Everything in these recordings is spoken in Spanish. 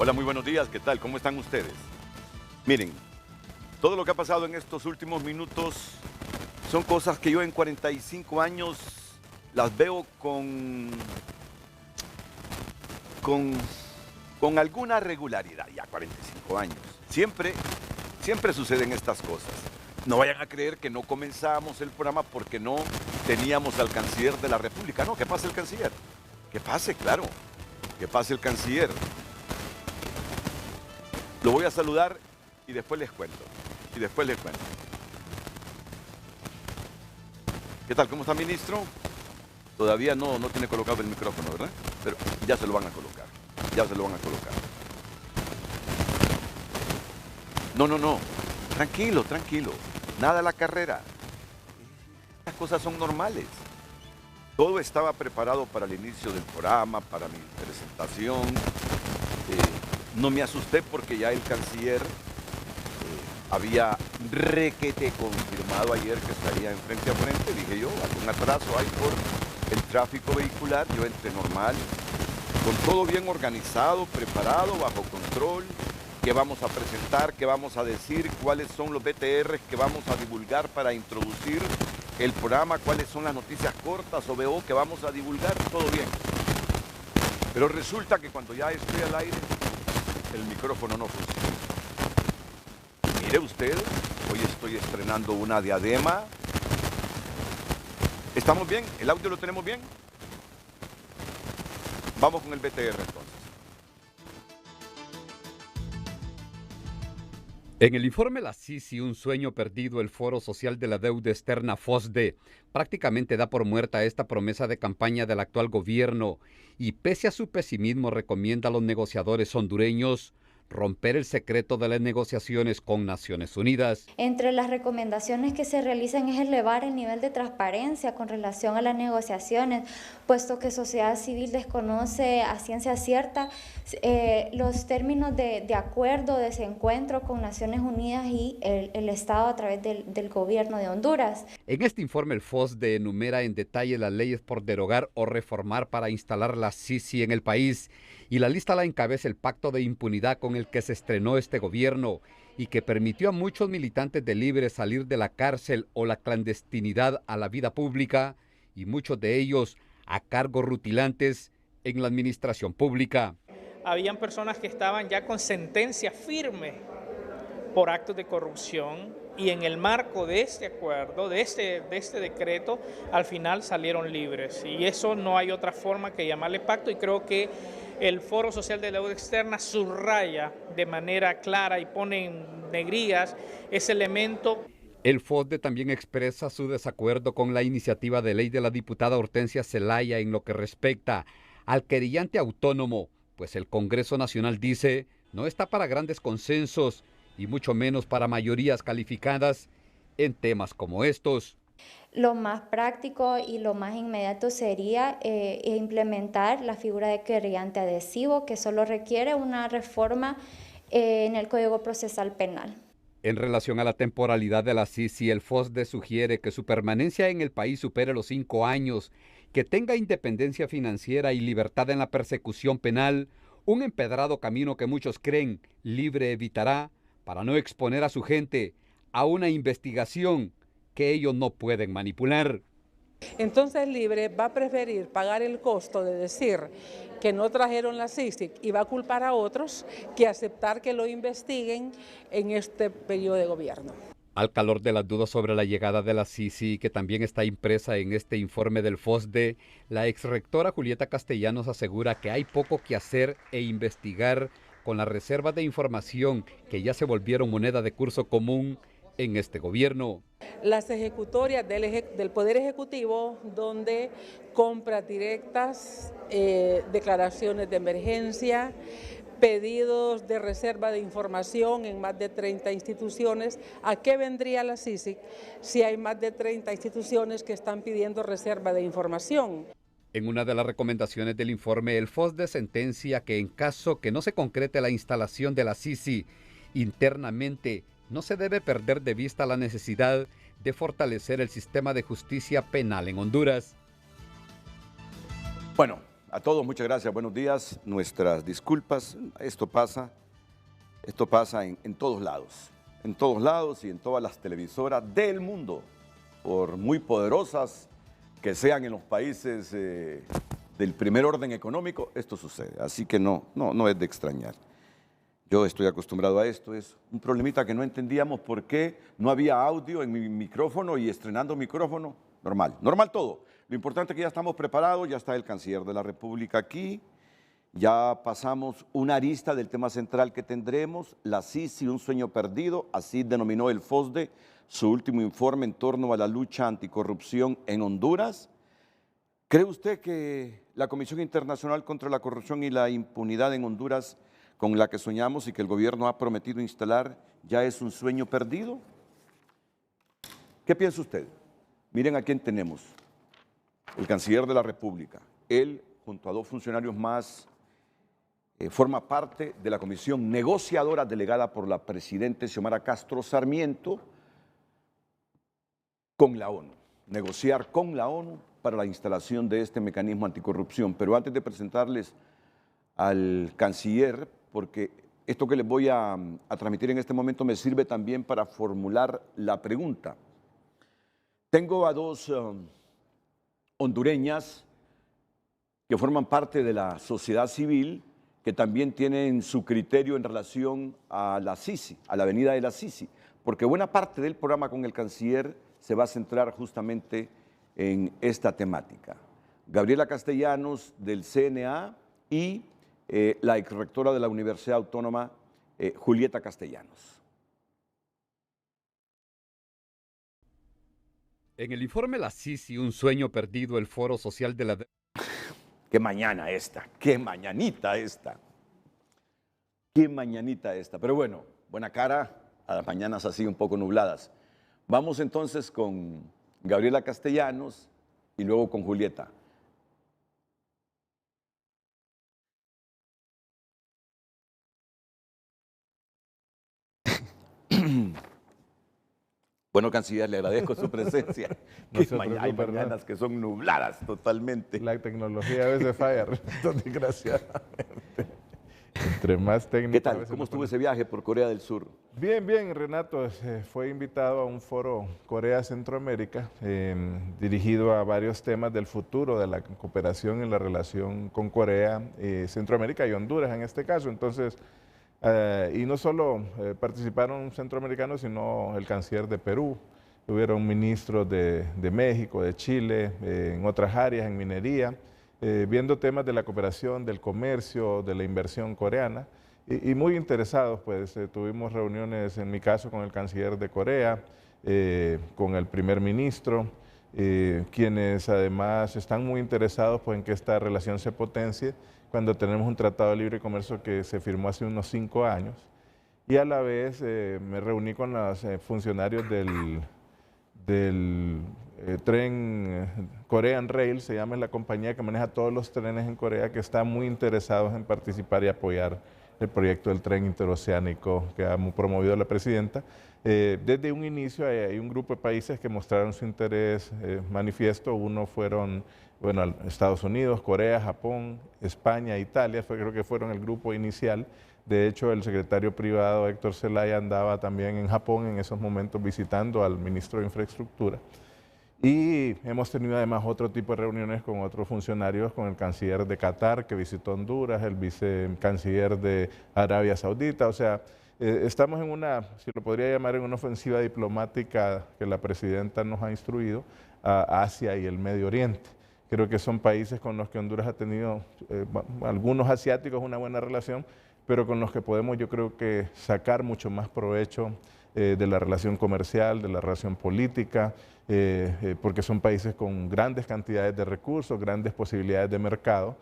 Hola, muy buenos días, ¿qué tal? ¿Cómo están ustedes? Miren, todo lo que ha pasado en estos últimos minutos son cosas que yo en 45 años las veo con, con alguna regularidad, ya 45 años. Siempre suceden estas cosas. No vayan a creer que no comenzamos el programa porque no teníamos al canciller de la República. No, que pase el canciller. Que pase, claro, que pase el canciller. Lo voy a saludar y después les cuento. ¿Qué tal? ¿Cómo está, ministro? Todavía no tiene colocado el micrófono, ¿verdad? Pero ya se lo van a colocar. No. Tranquilo. Nada a la carrera. Estas cosas son normales. Todo estaba preparado para el inicio del programa, para mi presentación. No me asusté porque ya el canciller había requete confirmado ayer que estaría en frente a frente. Dije yo, algún atraso hay por el tráfico vehicular. Yo entré normal, con todo bien organizado, preparado, bajo control. ¿Qué vamos a presentar? ¿Qué vamos a decir? ¿Cuáles son los BTR que vamos a divulgar para introducir el programa? ¿Cuáles son las noticias cortas o VO que vamos a divulgar? Todo bien. Pero resulta que cuando ya estoy al aire, el micrófono no funciona. Mire usted, hoy estoy estrenando una diadema. ¿Estamos bien? ¿El audio lo tenemos bien? Vamos con el BTR entonces. En el informe La Sisi, un sueño perdido, el Foro Social de la Deuda Externa, FOSDE, prácticamente da por muerta esta promesa de campaña del actual gobierno y pese a su pesimismo recomienda a los negociadores hondureños romper el secreto de las negociaciones con Naciones Unidas. Entre las recomendaciones que se realizan es elevar el nivel de transparencia con relación a las negociaciones, puesto que sociedad civil desconoce a ciencia cierta los términos de acuerdo, de ese encuentro con Naciones Unidas y el Estado a través del gobierno de Honduras. En este informe el FOSDE enumera en detalle las leyes por derogar o reformar para instalar la Sisi en el país y la lista la encabeza el pacto de impunidad con el que se estrenó este gobierno y que permitió a muchos militantes de Libre salir de la cárcel o la clandestinidad a la vida pública y muchos de ellos a cargos rutilantes en la administración pública. Habían personas que estaban ya con sentencia firme por actos de corrupción y en el marco de este acuerdo, de este decreto, al final salieron libres. Y eso no hay otra forma que llamarle pacto y creo que el Foro Social de la Deuda Externa subraya de manera clara y pone en negrías ese elemento. El FOSDE también expresa su desacuerdo con la iniciativa de ley de la diputada Hortensia Zelaya en lo que respecta al querellante autónomo, pues el Congreso Nacional dice no está para grandes consensos y mucho menos para mayorías calificadas en temas como estos. Lo más práctico y lo más inmediato sería implementar la figura de querellante adhesivo, que solo requiere una reforma en el Código Procesal Penal. En relación a la temporalidad de la Sisi, el FOSDE sugiere que su permanencia en el país supere los 5 años, que tenga independencia financiera y libertad en la persecución penal, un empedrado camino que muchos creen Libre evitará para no exponer a su gente a una investigación que ellos no pueden manipular. Entonces Libre va a preferir pagar el costo de decir que no trajeron la CICIG y va a culpar a otros que aceptar que lo investiguen en este periodo de gobierno. Al calor de las dudas sobre la llegada de la Sisi, que también está impresa en este informe del FOSDE, la exrectora Julieta Castellanos asegura que hay poco que hacer e investigar con las reservas de información que ya se volvieron moneda de curso común en este gobierno. Las ejecutorias del Poder Ejecutivo, donde compras directas, declaraciones de emergencia, pedidos de reserva de información en más de 30 instituciones. ¿A qué vendría la CICIG si hay más de 30 instituciones que están pidiendo reserva de información? En una de las recomendaciones del informe, el FOSDE sentencia que en caso que no se concrete la instalación de la Sisi internamente, no se debe perder de vista la necesidad de fortalecer el sistema de justicia penal en Honduras. Bueno, A todos muchas gracias, buenos días, nuestras disculpas. Esto pasa en todos lados y en todas las televisoras del mundo, por muy poderosas que sean en los países del primer orden económico, esto sucede. Así que no es de extrañar. Yo estoy acostumbrado a esto, es un problemita que no entendíamos por qué no había audio en mi micrófono y estrenando micrófono, normal todo. Lo importante es que ya estamos preparados, ya está el canciller de la República aquí, ya pasamos una arista del tema central que tendremos, la CICI, un sueño perdido, así denominó el FOSDE su último informe en torno a la lucha anticorrupción en Honduras. ¿Cree usted que la Comisión Internacional contra la Corrupción y la Impunidad en Honduras, con la que soñamos y que el gobierno ha prometido instalar, ya es un sueño perdido? ¿Qué piensa usted? Miren a quién tenemos. El canciller de la República. Él, junto a dos funcionarios más, forma parte de la comisión negociadora delegada por la presidenta Xiomara Castro Sarmiento con la ONU. Negociar con la ONU para la instalación de este mecanismo anticorrupción. Pero antes de presentarles al canciller, porque esto que les voy a transmitir en este momento me sirve también para formular la pregunta. Tengo a dos hondureñas que forman parte de la sociedad civil, que también tienen su criterio en relación a la CICI, a la avenida de la CICI, porque buena parte del programa con el canciller se va a centrar justamente en esta temática. Gabriela Castellanos del CNA y la exrectora de la Universidad Autónoma, Julieta Castellanos. En el informe La CICI, un sueño perdido, el Foro Social de la... Qué mañana esta, qué mañanita esta. Qué mañanita esta. Pero bueno, buena cara a las mañanas así un poco nubladas. Vamos entonces con Gabriela Castellanos y luego con Julieta. Bueno, canciller, le agradezco su presencia. Hay mañanas que son nubladas totalmente. La tecnología a veces falla, desgraciadamente. Entre más técnica. ¿Qué tal? ¿Cómo estuvo ese viaje por Corea del Sur? Bien, bien, Renato. Fue invitado a un foro Corea-Centroamérica, dirigido a varios temas del futuro de la cooperación en la relación con Corea, Centroamérica y Honduras en este caso. Entonces, y no solo participaron centroamericanos, sino el canciller de Perú, hubieron ministros de México, de Chile, en otras áreas, en minería, viendo temas de la cooperación, del comercio, de la inversión coreana, y muy interesados, pues tuvimos reuniones, en mi caso, con el canciller de Corea, con el primer ministro, quienes además están muy interesados pues, en que esta relación se potencie, cuando tenemos un tratado de libre comercio que se firmó hace unos 5 años. Y a la vez me reuní con los funcionarios del tren Korean Rail, se llama la compañía que maneja todos los trenes en Corea, que están muy interesados en participar y apoyar el proyecto del tren interoceánico que ha promovido la presidenta. Desde un inicio hay un grupo de países que mostraron su interés manifiesto. Uno fueron, bueno, Estados Unidos, Corea, Japón, España, Italia, creo que fueron el grupo inicial. De hecho, el secretario privado Héctor Zelaya andaba también en Japón en esos momentos visitando al ministro de Infraestructura. Y hemos tenido además otro tipo de reuniones con otros funcionarios, con el canciller de Qatar que visitó Honduras, el vicecanciller de Arabia Saudita, o sea, estamos en una, si lo podría llamar, en una ofensiva diplomática que la presidenta nos ha instruido a Asia y el Medio Oriente. Creo que son países con los que Honduras ha tenido, algunos asiáticos, una buena relación, pero con los que podemos, yo creo que sacar mucho más provecho de la relación comercial, de la relación política, porque son países con grandes cantidades de recursos, grandes posibilidades de mercado,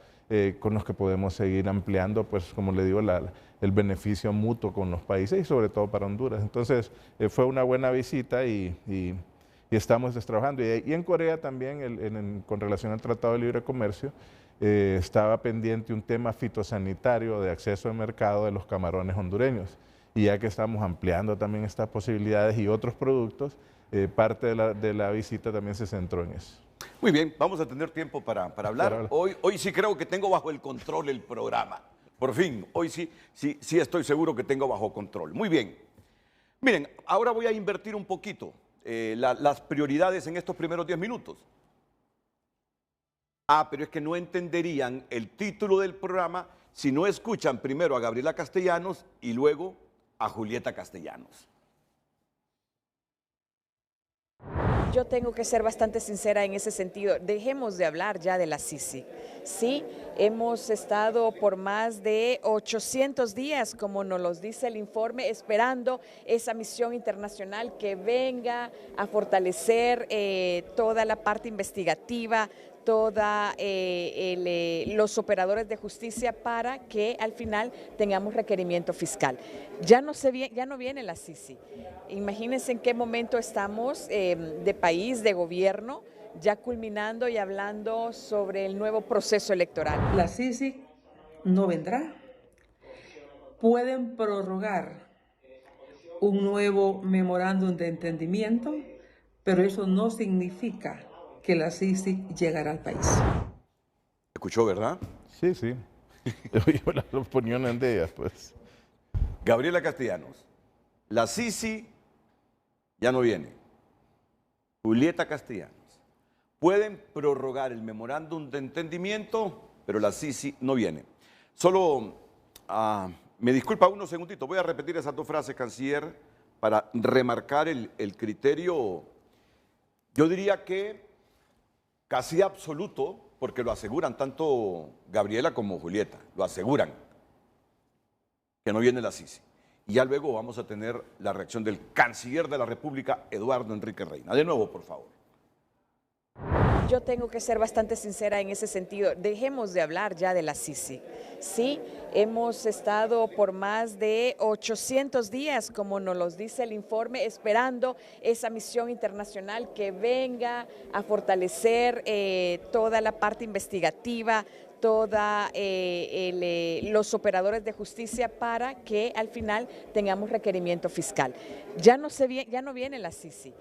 con los que podemos seguir ampliando, pues como le digo, el beneficio mutuo con los países y sobre todo para Honduras. Entonces, fue una buena visita y estamos trabajando. Y en Corea también, con relación al Tratado de Libre Comercio, estaba pendiente un tema fitosanitario de acceso al mercado de los camarones hondureños. Y ya que estamos ampliando también estas posibilidades y otros productos, parte de la visita también se centró en eso. Muy bien, vamos a tener tiempo para hablar. Hoy sí creo que tengo bajo el control el programa. Por fin, hoy sí estoy seguro que tengo bajo control. Muy bien. Miren, ahora voy a invertir un poquito las prioridades en estos primeros 10 minutos. Pero es que no entenderían el título del programa si no escuchan primero a Gabriela Castellanos y luego a Julieta Castellanos. Yo tengo que ser bastante sincera en ese sentido. Dejemos de hablar ya de la Sisi. Sí, hemos estado por más de 800 días, como nos lo dice el informe, esperando esa misión internacional que venga a fortalecer toda la parte investigativa, todos los operadores de justicia para que al final tengamos requerimiento fiscal. Ya no viene la Sisi. Imagínense en qué momento estamos de país, de gobierno, ya culminando y hablando sobre el nuevo proceso electoral. La Sisi no vendrá. Pueden prorrogar un nuevo memorándum de entendimiento, pero eso no significa que la Sisi llegará al país. ¿Escuchó, verdad? Sí, sí. Oigo las opiniones de ellas, pues. Gabriela Castellanos, la Sisi ya no viene. Julieta Castellanos, pueden prorrogar el memorándum de entendimiento, pero la Sisi no viene. Solo, me disculpa unos segunditos, voy a repetir esas dos frases, canciller, para remarcar el criterio, yo diría que casi absoluto, porque lo aseguran tanto Gabriela como Julieta, lo aseguran, que no viene la Sisi. Y ya luego vamos a tener la reacción del canciller de la República, Eduardo Enrique Reina. De nuevo, por favor. Yo tengo que ser bastante sincera en ese sentido. Dejemos de hablar ya de la Sisi. Sí, hemos estado por más de 800 días, como nos lo dice el informe, esperando esa misión internacional que venga a fortalecer toda la parte investigativa, todos los operadores de justicia para que al final tengamos requerimiento fiscal. Ya no viene la Sisi.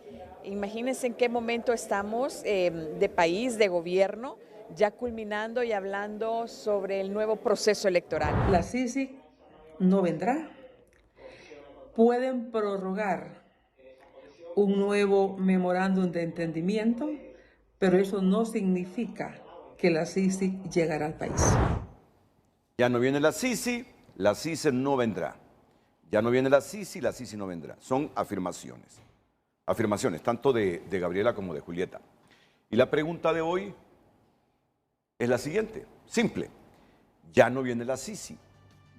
Imagínense en qué momento estamos de país, de gobierno, ya culminando y hablando sobre el nuevo proceso electoral. La Sisi no vendrá. Pueden prorrogar un nuevo memorándum de entendimiento, pero eso no significa que la Sisi llegará al país. Ya no viene la Sisi no vendrá. Ya no viene la Sisi no vendrá. Son afirmaciones. Afirmaciones, tanto de Gabriela como de Julieta. Y la pregunta de hoy es la siguiente, simple. Ya no viene la Sisi,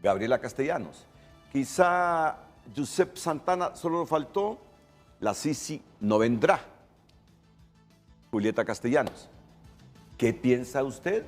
Gabriela Castellanos. Quizá Josep Santana solo nos faltó, la Sisi no vendrá. Julieta Castellanos. ¿Qué piensa usted?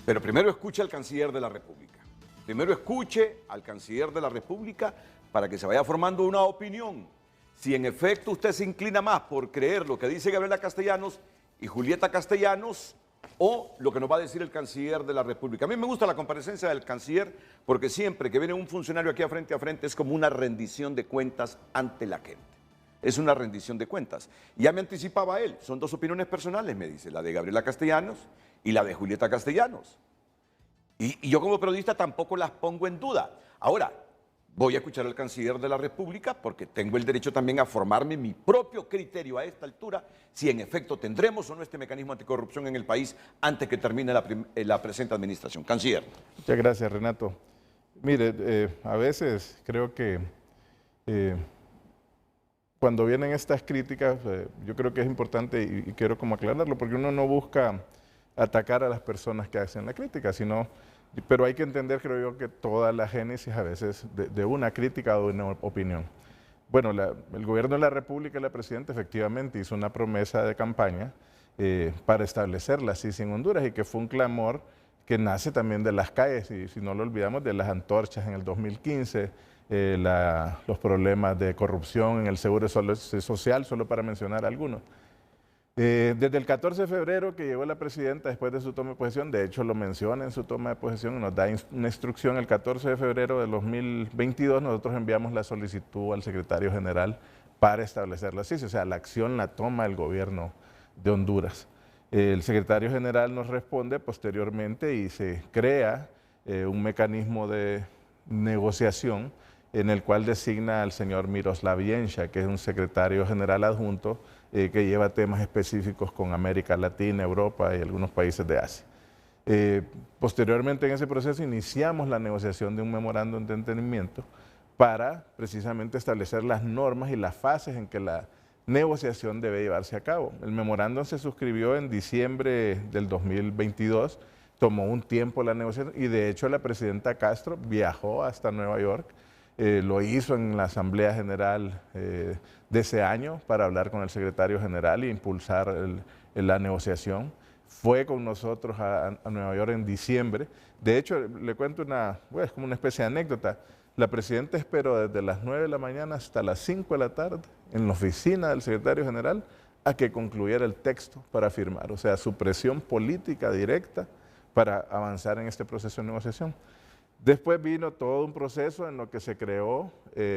Pero primero escuche al canciller de la República. Primero escuche al canciller de la República para que se vaya formando una opinión. Si en efecto usted se inclina más por creer lo que dice Gabriela Castellanos y Julieta Castellanos o lo que nos va a decir el canciller de la República. A mí me gusta la comparecencia del canciller porque siempre que viene un funcionario aquí a frente es como una rendición de cuentas ante la gente. Es una rendición de cuentas. Y ya me anticipaba él, son dos opiniones personales, me dice, la de Gabriela Castellanos y la de Julieta Castellanos. Y yo como periodista tampoco las pongo en duda. Ahora, voy a escuchar al canciller de la República porque tengo el derecho también a formarme mi propio criterio a esta altura, si en efecto tendremos o no este mecanismo anticorrupción en el país antes que termine la presente administración. Canciller. Muchas gracias, Renato. Mire, a veces creo que cuando vienen estas críticas, yo creo que es importante y quiero como aclararlo, porque uno no busca atacar a las personas que hacen la crítica, pero hay que entender, creo yo, que toda la génesis a veces de una crítica o de una opinión. Bueno, el gobierno de la República y la presidenta efectivamente hizo una promesa de campaña para establecer la Sisi en Honduras y que fue un clamor que nace también de las calles, y si no lo olvidamos, de las antorchas en el 2015, los problemas de corrupción en el seguro social, solo para mencionar algunos. Desde el 14 de febrero que llegó la presidenta después de su toma de posesión, de hecho lo menciona en su toma de posesión, nos da una instrucción el 14 de febrero de 2022, nosotros enviamos la solicitud al secretario general para establecer la Sisi, o sea, la acción la toma el gobierno de Honduras. El secretario general nos responde posteriormente y se crea un mecanismo de negociación en el cual designa al señor Miroslav Jenša, que es un secretario general adjunto que lleva temas específicos con América Latina, Europa y algunos países de Asia. Posteriormente en ese proceso iniciamos la negociación de un memorándum de entendimiento para precisamente establecer las normas y las fases en que la negociación debe llevarse a cabo. El memorándum se suscribió en diciembre del 2022, tomó un tiempo la negociación y de hecho la presidenta Castro viajó hasta Nueva York, lo hizo en la Asamblea General de ese año para hablar con el secretario general e impulsar la negociación. Fue con nosotros a Nueva York en diciembre. De hecho, le cuento es como una especie de anécdota. La presidenta esperó desde las 9 de la mañana hasta las 5 de la tarde en la oficina del secretario general a que concluyera el texto para firmar. O sea, su presión política directa para avanzar en este proceso de negociación. Después vino todo un proceso en lo que se creó,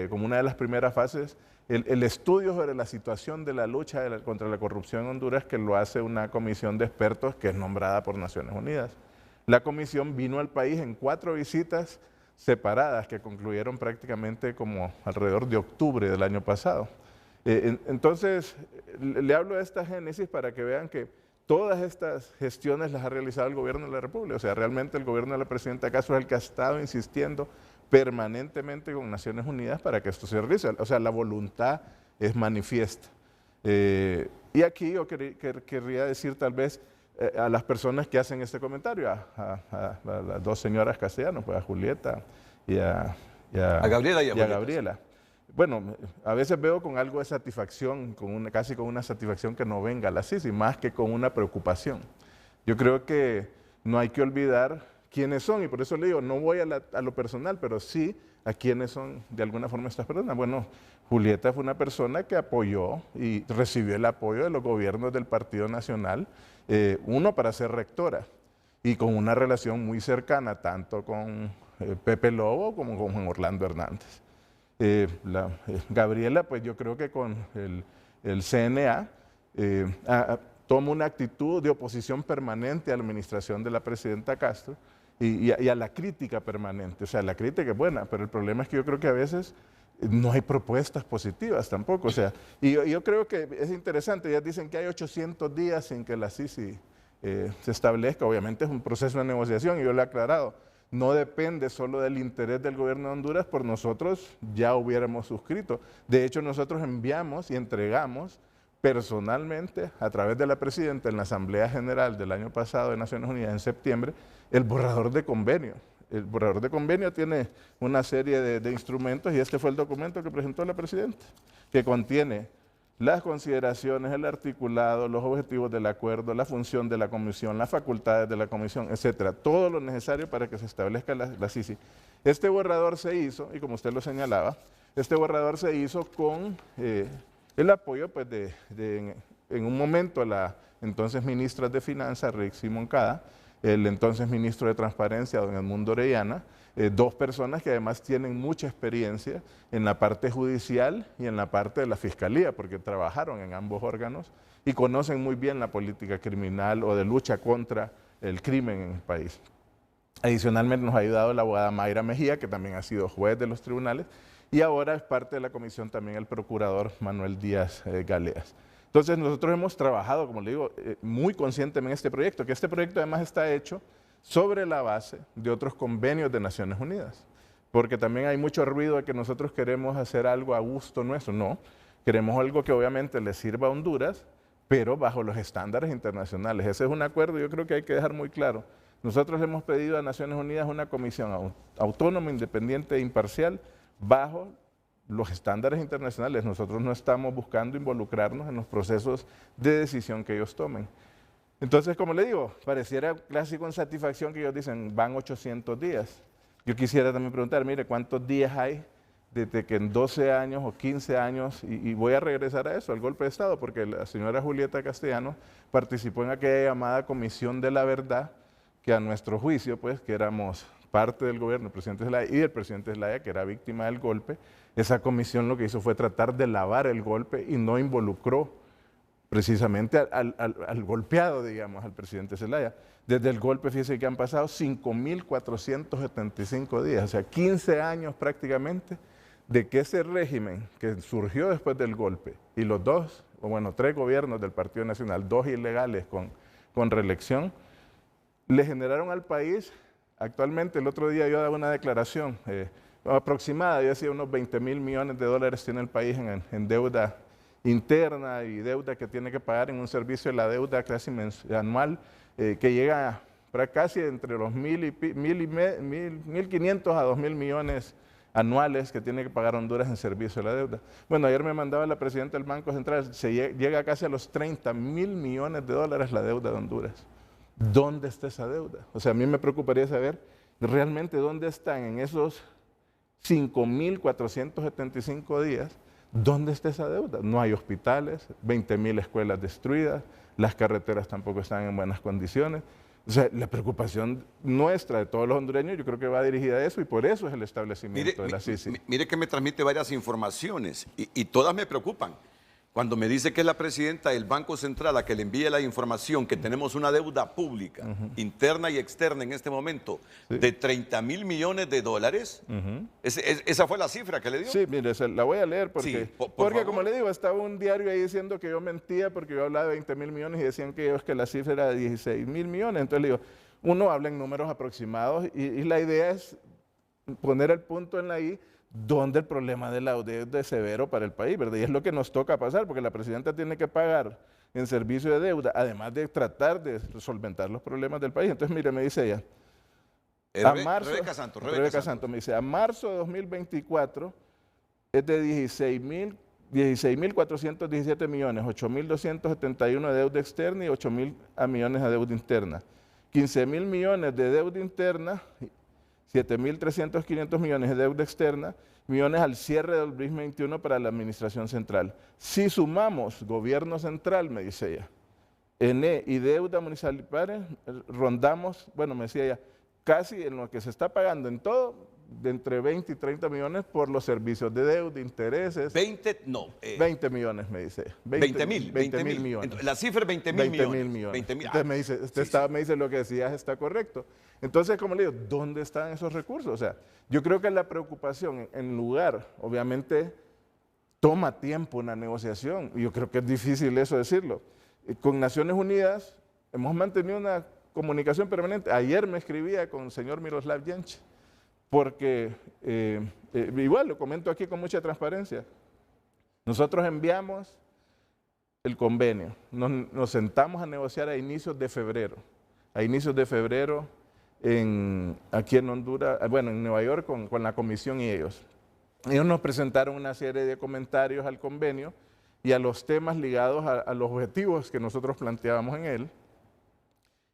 como una de las primeras fases, el estudio sobre la situación de la lucha contra la corrupción en Honduras, que lo hace una comisión de expertos que es nombrada por Naciones Unidas. La comisión vino al país en 4 visitas separadas que concluyeron prácticamente como alrededor de octubre del año pasado. Entonces, le hablo de esta génesis para que vean que todas estas gestiones las ha realizado el gobierno de la República. O sea, realmente el gobierno de la presidenta Castro es el que ha estado insistiendo permanentemente con Naciones Unidas para que esto se realice. O sea, la voluntad es manifiesta. Y aquí yo querría decir tal vez a las personas que hacen este comentario, a las 2 señoras Castellanos, pues a Julieta y a Gabriela y a Gabriela. Bueno, a veces veo con algo de satisfacción, casi con una satisfacción que no venga la CICI, más que con una preocupación. Yo creo que no hay que olvidar quiénes son, y por eso le digo, no voy a lo personal, pero sí a quiénes son de alguna forma estas personas. Bueno, Julieta fue una persona que apoyó y recibió el apoyo de los gobiernos del Partido Nacional, uno para ser rectora, y con una relación muy cercana, tanto con Pepe Lobo como con Juan Orlando Hernández. Gabriela, pues yo creo que con el CNA toma una actitud de oposición permanente a la administración de la presidenta Castro y a la crítica permanente. O sea, la crítica es buena, pero el problema es que yo creo que a veces no hay propuestas positivas tampoco. O sea, y yo creo que es interesante, ya dicen que hay 800 días sin que la CICI se establezca. Obviamente es un proceso de negociación y yo le he aclarado. No depende solo del interés del gobierno de Honduras, por nosotros ya hubiéramos suscrito. De hecho, nosotros enviamos y entregamos personalmente, a través de la presidenta en la Asamblea General del año pasado de Naciones Unidas en septiembre, el borrador de convenio. El borrador de convenio tiene una serie de instrumentos y este fue el documento que presentó la presidenta, que contiene las consideraciones, el articulado, los objetivos del acuerdo, la función de la comisión, las facultades de la comisión, etcétera. Todo lo necesario para que se establezca la CICI. Este borrador se hizo, y como usted lo señalaba, este borrador se hizo con el apoyo, pues, en un momento, la entonces ministra de Finanzas, Rixi Moncada, el entonces ministro de Transparencia, don Edmundo Orellana, 2 personas que además tienen mucha experiencia en la parte judicial y en la parte de la fiscalía, porque trabajaron en ambos órganos y conocen muy bien la política criminal o de lucha contra el crimen en el país. Adicionalmente nos ha ayudado la abogada Mayra Mejía, que también ha sido juez de los tribunales, y ahora es parte de la comisión también el procurador Manuel Díaz Galeas. Entonces nosotros hemos trabajado, como le digo, muy conscientemente en este proyecto, que este proyecto además está hecho sobre la base de otros convenios de Naciones Unidas, porque también hay mucho ruido de que nosotros queremos hacer algo a gusto nuestro. No, queremos algo que obviamente le sirva a Honduras, pero bajo los estándares internacionales. Ese es un acuerdo, yo creo que hay que dejar muy claro. Nosotros hemos pedido a Naciones Unidas una comisión autónoma, independiente e imparcial, bajo los estándares internacionales. Nosotros no estamos buscando involucrarnos en los procesos de decisión que ellos tomen. Entonces, como le digo, pareciera casi con satisfacción que ellos dicen, van 800 días. Yo quisiera también preguntar, mire, ¿cuántos días hay desde que en 12 años o 15 años, y voy a regresar a eso, al golpe de Estado, porque la señora Julieta Castellanos participó en aquella llamada Comisión de la Verdad, que a nuestro juicio, pues, que éramos parte del gobierno, el presidente Zelaya y el presidente Zelaya, que era víctima del golpe, esa comisión lo que hizo fue tratar de lavar el golpe y no involucró precisamente al golpeado, digamos, al presidente Zelaya. Desde el golpe, fíjense que han pasado 5.475 días, o sea, 15 años prácticamente, de que ese régimen que surgió después del golpe, y los dos, o bueno, 3 gobiernos del Partido Nacional, 2 ilegales con reelección, le generaron al país, actualmente el otro día yo daba una declaración aproximada, yo decía unos 20.000 millones de dólares tiene el país en deuda interna y deuda que tiene que pagar en un servicio de la deuda casi anual, que llega para casi entre los 1.500 a 2.000 millones anuales que tiene que pagar Honduras en servicio de la deuda. Bueno, ayer me mandaba la presidenta del Banco Central, llega casi a los 30.000 millones de dólares la deuda de Honduras. ¿Dónde está esa deuda? O sea, a mí me preocuparía saber realmente dónde están en esos 5.475 días, ¿dónde está esa deuda? No hay hospitales, 20.000 escuelas destruidas, las carreteras tampoco están en buenas condiciones. O sea, la preocupación nuestra de todos los hondureños yo creo que va dirigida a eso y por eso es el establecimiento de la CICI. Mire que me transmite varias informaciones y todas me preocupan. Cuando me dice que es la presidenta del Banco Central a que le envíe la información que tenemos una deuda pública, interna y externa en este momento, de 30.000 millones de dólares, ¿esa fue la cifra que le dio? Sí, mire, la voy a leer porque, Sí, por porque favor. como le digo, estaba un diario ahí diciendo que yo mentía porque yo hablaba de 20.000 millones y decían que la cifra era de 16.000 millones. Entonces le digo, uno habla en números aproximados y la idea es poner el punto en la I donde el problema de la deuda es severo para el país, ¿verdad? Y es lo que nos toca pasar, porque la presidenta tiene que pagar en servicio de deuda, además de tratar de solventar los problemas del país. Entonces, mire, me dice ella, Rebeca Santos me dice, a marzo de 2024 es de 16.417 millones, 8.271 de deuda externa y 8.000 millones de deuda interna. 15.000 millones de deuda interna, 7.300 millones de deuda externa, millones al cierre del 2021 para la administración central. Si sumamos gobierno central, me dice ella, ENE y deuda municipal, rondamos, bueno, me decía ella, casi en lo que se está pagando en todo, de entre 20 y 30 millones por los servicios de deuda, intereses. 20 millones, me dice. 20.000 millones. La cifra es 20.000 millones. 20.000. Entonces me dice, me dice lo que decías está correcto. Entonces, como le digo, ¿dónde están esos recursos? O sea, yo creo que la preocupación, en lugar, obviamente, toma tiempo una negociación, y yo creo que es difícil eso decirlo. Con Naciones Unidas hemos mantenido una comunicación permanente. Ayer me escribía con el señor Miroslav Jench, porque igual lo comento aquí con mucha transparencia. Nosotros enviamos el convenio, nos sentamos a negociar a inicios de febrero. Aquí en Honduras, bueno, en Nueva York con la comisión y ellos. Ellos nos presentaron una serie de comentarios al convenio y a los temas ligados a los objetivos que nosotros planteábamos en él.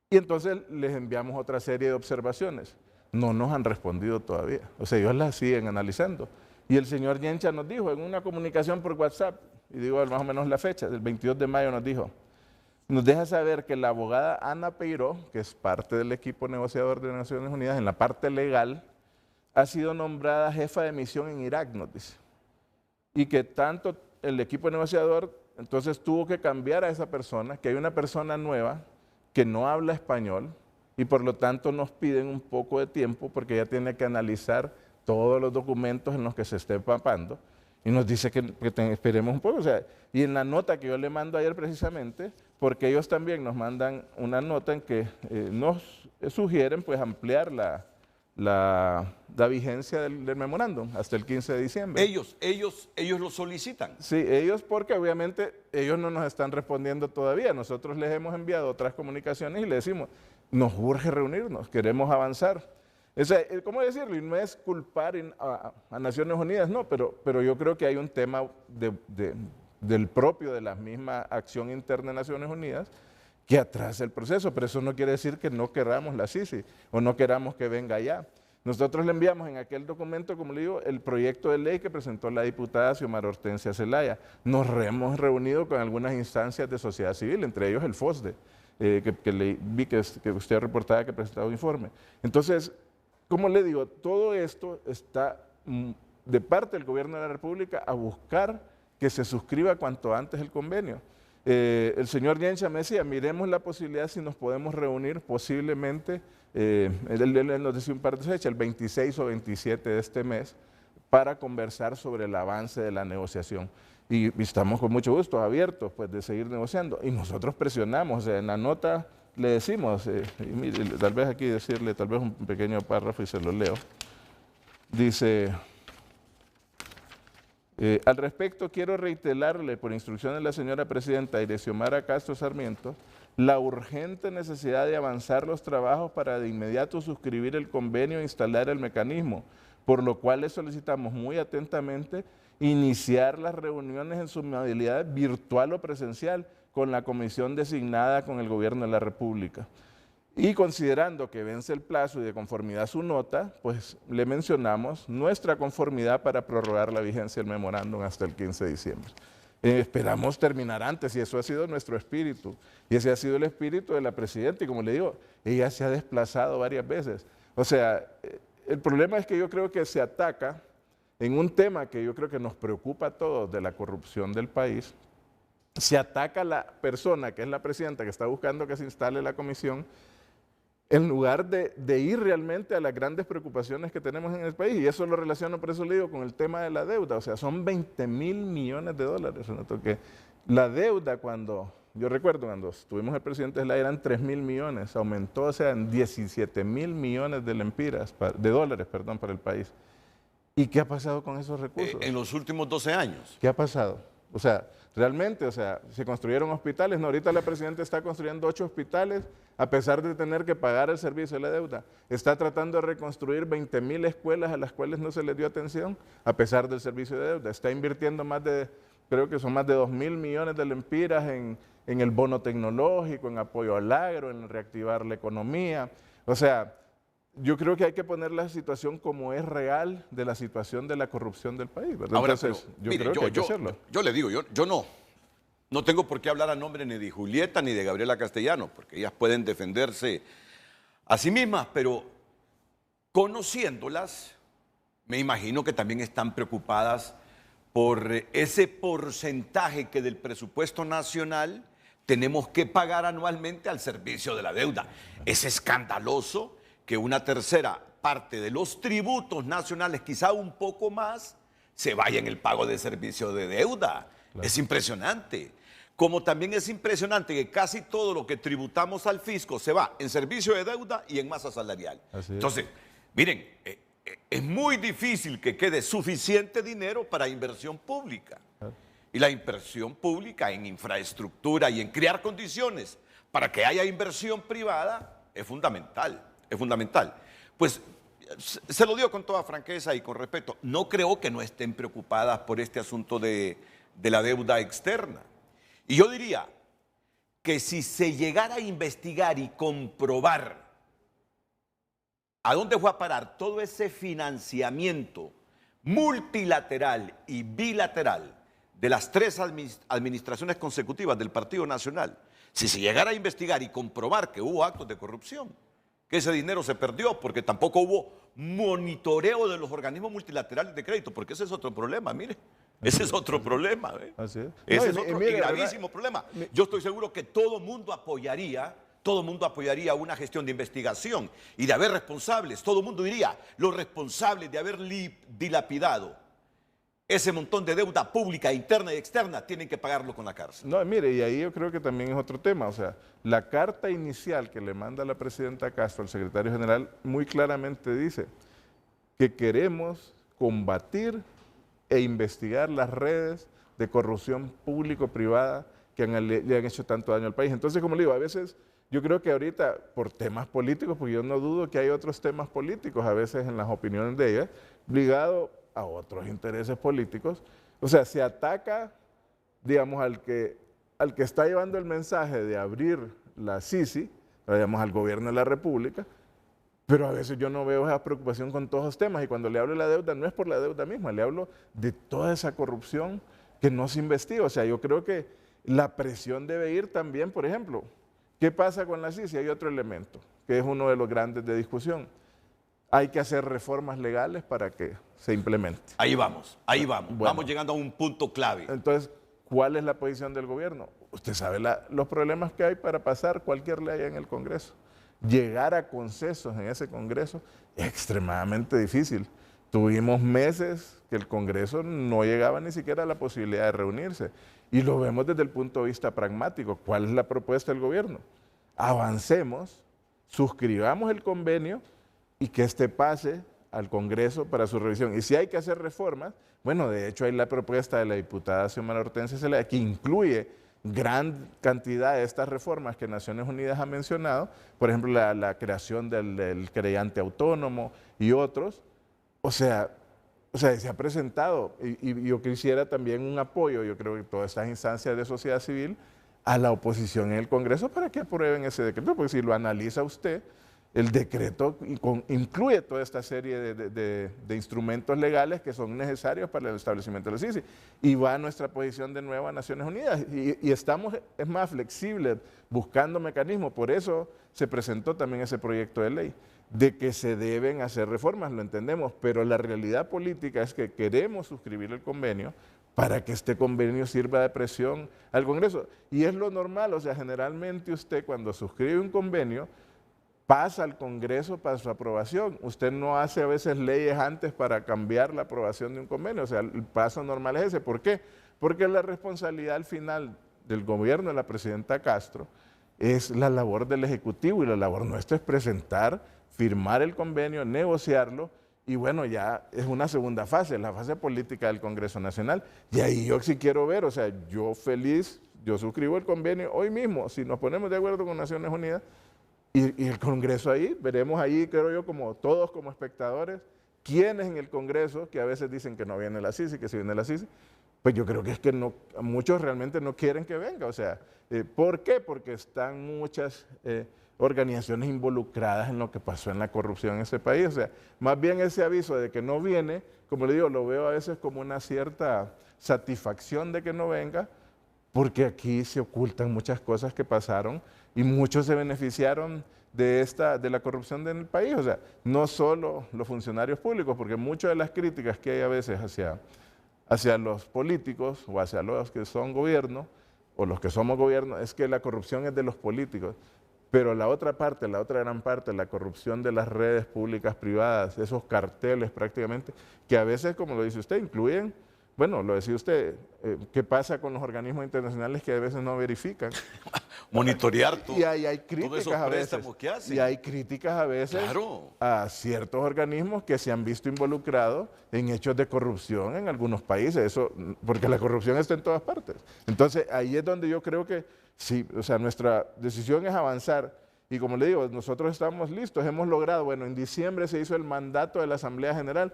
Y entonces les enviamos otra serie de observaciones. No nos han respondido todavía. O sea, ellos las siguen analizando. Y el señor Yencha nos dijo en una comunicación por WhatsApp, y digo más o menos la fecha, del 22 de mayo nos dijo, nos deja saber que la abogada Ana Peiró, que es parte del equipo negociador de Naciones Unidas, en la parte legal, ha sido nombrada jefa de misión en Irak, nos dice. Y que tanto el equipo negociador entonces tuvo que cambiar a esa persona, que hay una persona nueva que no habla español y por lo tanto nos piden un poco de tiempo porque ella tiene que analizar todos los documentos en los que se esté empapando y nos dice que esperemos un poco. O sea, y en la nota que yo le mando ayer precisamente, porque ellos también nos mandan una nota en que nos sugieren pues ampliar la vigencia del memorándum hasta el 15 de diciembre. Ellos lo solicitan. Sí, ellos porque obviamente ellos no nos están respondiendo todavía. Nosotros les hemos enviado otras comunicaciones y les decimos, nos urge reunirnos, queremos avanzar. O sea, ¿cómo decirlo? Y no es culpar a Naciones Unidas, no, pero yo creo que hay un tema del propio de la misma acción interna de Naciones Unidas que atrasa el proceso, pero eso no quiere decir que no queramos la CICI o no queramos que venga ya. Nosotros le enviamos en aquel documento, como le digo, el proyecto de ley que presentó la diputada Xiomara Hortensia Zelaya. Nos hemos reunido con algunas instancias de sociedad civil, entre ellos el FOSDE, que vi que usted reportaba que presentaba un informe. Entonces, como le digo, todo esto está de parte del gobierno de la República a buscar que se suscriba cuanto antes el convenio. El señor Yencha me decía, miremos la posibilidad si nos podemos reunir posiblemente, él nos decía un par de fechas, el 26 o 27 de este mes, para conversar sobre el avance de la negociación. Y estamos con mucho gusto abiertos pues, de seguir negociando. Y nosotros presionamos, o sea, en la nota le decimos, y mire, tal vez aquí decirle, tal vez un pequeño párrafo y se lo leo. Dice... al respecto, quiero reiterarle, por instrucción de la señora presidenta Xiomara Castro Sarmiento, la urgente necesidad de avanzar los trabajos para de inmediato suscribir el convenio e instalar el mecanismo, por lo cual le solicitamos muy atentamente iniciar las reuniones en su modalidad virtual o presencial con la comisión designada con el Gobierno de la República. Y considerando que vence el plazo y de conformidad a su nota, pues le mencionamos nuestra conformidad para prorrogar la vigencia del memorándum hasta el 15 de diciembre. Esperamos terminar antes y eso ha sido nuestro espíritu. Y ese ha sido el espíritu de la presidenta y como le digo, ella se ha desplazado varias veces. O sea, el problema es que yo creo que se ataca en un tema que yo creo que nos preocupa a todos de la corrupción del país. Se ataca a la persona que es la presidenta que está buscando que se instale la comisión en lugar de ir realmente a las grandes preocupaciones que tenemos en el país. Y eso lo relaciono, por eso le digo, con el tema de la deuda. O sea, son 20 mil millones de dólares. Que la deuda yo recuerdo cuando estuvimos el presidente Zelaya eran 3 mil millones, aumentó, o sea, en 17 mil millones de dólares para el país. ¿Y qué ha pasado con esos recursos? En los últimos 12 años. ¿Qué ha pasado? O sea, realmente, se construyeron hospitales. No, ahorita la presidenta está construyendo 8 hospitales a pesar de tener que pagar el servicio de la deuda. Está tratando de reconstruir 20 mil escuelas a las cuales no se les dio atención a pesar del servicio de deuda. Está invirtiendo creo que son más de 2 mil millones de lempiras en el bono tecnológico, en apoyo al agro, en reactivar la economía. O sea, yo creo que hay que poner la situación como es real de la situación de la corrupción del país, ¿verdad? Ahora, entonces, pero, mire, creo que hay que hacerlo. Yo le digo, yo no tengo por qué hablar a nombre ni de Julieta ni de Gabriela Castellano, porque ellas pueden defenderse a sí mismas, pero conociéndolas, me imagino que también están preocupadas por ese porcentaje que del presupuesto nacional tenemos que pagar anualmente al servicio de la deuda. Es escandaloso que una tercera parte de los tributos nacionales, quizá un poco más, se vaya en el pago de servicio de deuda. Claro. Es impresionante. Como también es impresionante que casi todo lo que tributamos al fisco se va en servicio de deuda y en masa salarial. Entonces, miren, es muy difícil que quede suficiente dinero para inversión pública. Y la inversión pública en infraestructura y en crear condiciones para que haya inversión privada es fundamental. Es fundamental. Pues se lo digo con toda franqueza y con respeto, no creo que no estén preocupadas por este asunto de la deuda externa. Y yo diría que si se llegara a investigar y comprobar a dónde fue a parar todo ese financiamiento multilateral y bilateral de las 3 administraciones consecutivas del Partido Nacional, si se llegara a investigar y comprobar que hubo actos de corrupción, que ese dinero se perdió porque tampoco hubo monitoreo de los organismos multilaterales de crédito, porque ese es otro problema, mire. Ese es otro problema. Así es. Ese es otro gravísimo problema. Yo estoy seguro que todo mundo apoyaría una gestión de investigación y de haber responsables. Todo el mundo diría, los responsables de haber dilapidado ese montón de deuda pública, interna y externa, tienen que pagarlo con la cárcel. No, mire, y ahí yo creo que también es otro tema. O sea, la carta inicial que le manda la presidenta Castro al secretario general muy claramente dice que queremos combatir e investigar las redes de corrupción público-privada que le han hecho tanto daño al país. Entonces, como le digo, a veces yo creo que ahorita por temas políticos, porque yo no dudo que hay otros temas políticos a veces en las opiniones de ella, ligado a otros intereses políticos, o sea, se ataca, digamos, al que está llevando el mensaje de abrir la Sisi, digamos, al gobierno de la República, pero a veces yo no veo esa preocupación con todos los temas, y cuando le hablo de la deuda no es por la deuda misma, le hablo de toda esa corrupción que no se investiga. O sea, yo creo que la presión debe ir también, por ejemplo, ¿qué pasa con la Sisi? Hay otro elemento, que es uno de los grandes de discusión. Hay que hacer reformas legales para que se implemente. Ahí vamos, Bueno, vamos llegando a un punto clave. Entonces, ¿cuál es la posición del gobierno? usted sabe los problemas que hay para pasar cualquier ley en el Congreso. Llegar a consensos en ese Congreso es extremadamente difícil. Tuvimos meses que el Congreso no llegaba ni siquiera a la posibilidad de reunirse. Y lo vemos desde el punto de vista pragmático. ¿Cuál es la propuesta del gobierno? Avancemos, suscribamos el convenio y que este pase al Congreso para su revisión. Y si hay que hacer reformas, bueno, de hecho hay la propuesta de la diputada Xiomara Hortensia Zelaya que incluye gran cantidad de estas reformas que Naciones Unidas ha mencionado, por ejemplo, la creación del creyente autónomo y otros. O sea, se ha presentado, y yo quisiera también un apoyo, yo creo que todas estas instancias de sociedad civil, a la oposición en el Congreso para que aprueben ese decreto, porque si lo analiza usted, el decreto incluye toda esta serie de instrumentos legales que son necesarios para el establecimiento de la CICI. Y va a nuestra posición de nuevo a Naciones Unidas. Y estamos, es más, flexibles, buscando mecanismos. Por eso se presentó también ese proyecto de ley, de que se deben hacer reformas, lo entendemos, pero la realidad política es que queremos suscribir el convenio para que este convenio sirva de presión al Congreso. Y es lo normal, o sea, generalmente usted cuando suscribe un convenio, pasa al Congreso para su aprobación. Usted no hace a veces leyes antes para cambiar la aprobación de un convenio. O sea, el paso normal es ese. ¿Por qué? Porque la responsabilidad al final del gobierno de la presidenta Castro es la labor del Ejecutivo y la labor nuestra es presentar, firmar el convenio, negociarlo y bueno, ya es una segunda fase, la fase política del Congreso Nacional. Y ahí yo sí quiero ver, o sea, yo feliz, yo suscribo el convenio hoy mismo, si nos ponemos de acuerdo con Naciones Unidas, y el Congreso ahí, veremos ahí, creo yo, como todos como espectadores, quienes en el Congreso, que a veces dicen que no viene la CICI, que sí viene la CICI, pues yo creo que es que no, muchos realmente no quieren que venga. O sea, ¿por qué? Porque están muchas organizaciones involucradas en lo que pasó en la corrupción en ese país. O sea, más bien ese aviso de que no viene, como le digo, lo veo a veces como una cierta satisfacción de que no venga, porque aquí se ocultan muchas cosas que pasaron y muchos se beneficiaron de la corrupción del país. O sea, no solo los funcionarios públicos, porque muchas de las críticas que hay a veces hacia los políticos o hacia los que son gobierno o los que somos gobierno es que la corrupción es de los políticos. Pero la otra parte, la otra gran parte, la corrupción de las redes públicas privadas, esos carteles prácticamente, que a veces, como lo dice usted, incluyen. Bueno, lo decía usted, ¿qué pasa con los organismos internacionales que a veces no verifican? Monitorear todo. Y hay críticas a veces. Y hay críticas a veces a ciertos organismos que se han visto involucrados en hechos de corrupción en algunos países, eso, porque la corrupción está en todas partes. Entonces, ahí es donde yo creo que sí, o sea, nuestra decisión es avanzar. Y como le digo, nosotros estamos listos, hemos logrado, bueno, en diciembre se hizo el mandato de la Asamblea General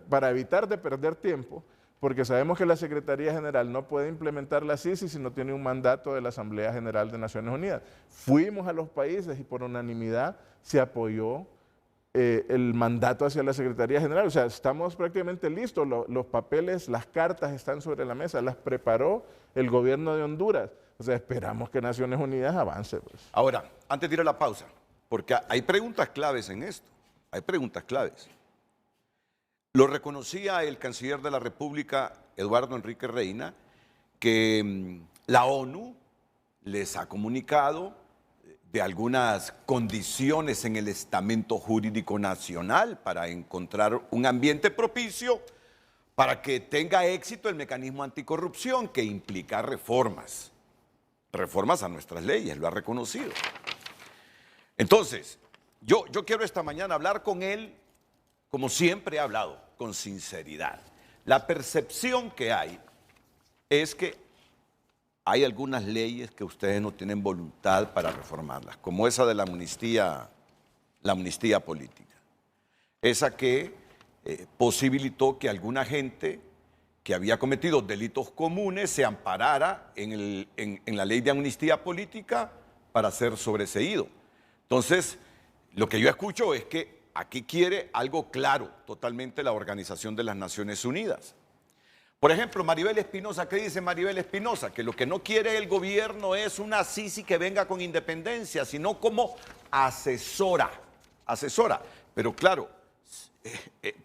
para evitar de perder tiempo, porque sabemos que la Secretaría General no puede implementar la CICI si no tiene un mandato de la Asamblea General de Naciones Unidas. Fuimos a los países y por unanimidad se apoyó el mandato hacia la Secretaría General. O sea, estamos prácticamente listos, los papeles, las cartas están sobre la mesa, las preparó el gobierno de Honduras. O sea, esperamos que Naciones Unidas avance. Pues. Ahora, antes de ir a la pausa, porque hay preguntas claves en esto, hay preguntas claves. Lo reconocía el canciller de la República, Eduardo Enrique Reina, que la ONU les ha comunicado de algunas condiciones en el estamento jurídico nacional para encontrar un ambiente propicio para que tenga éxito el mecanismo anticorrupción que implica reformas a nuestras leyes, lo ha reconocido. Entonces, yo quiero esta mañana hablar con él como siempre he hablado, con sinceridad. La percepción que hay es que hay algunas leyes que ustedes no tienen voluntad para reformarlas, como esa de la amnistía política. Esa que posibilitó que alguna gente que había cometido delitos comunes se amparara en la ley de amnistía política para ser sobreseído. Entonces, lo que yo escucho es que aquí quiere algo claro totalmente la Organización de las Naciones Unidas. Por ejemplo, Maribel Espinosa, ¿qué dice Maribel Espinosa? Que lo que no quiere el gobierno es una CICI que venga con independencia, sino como asesora. Pero claro,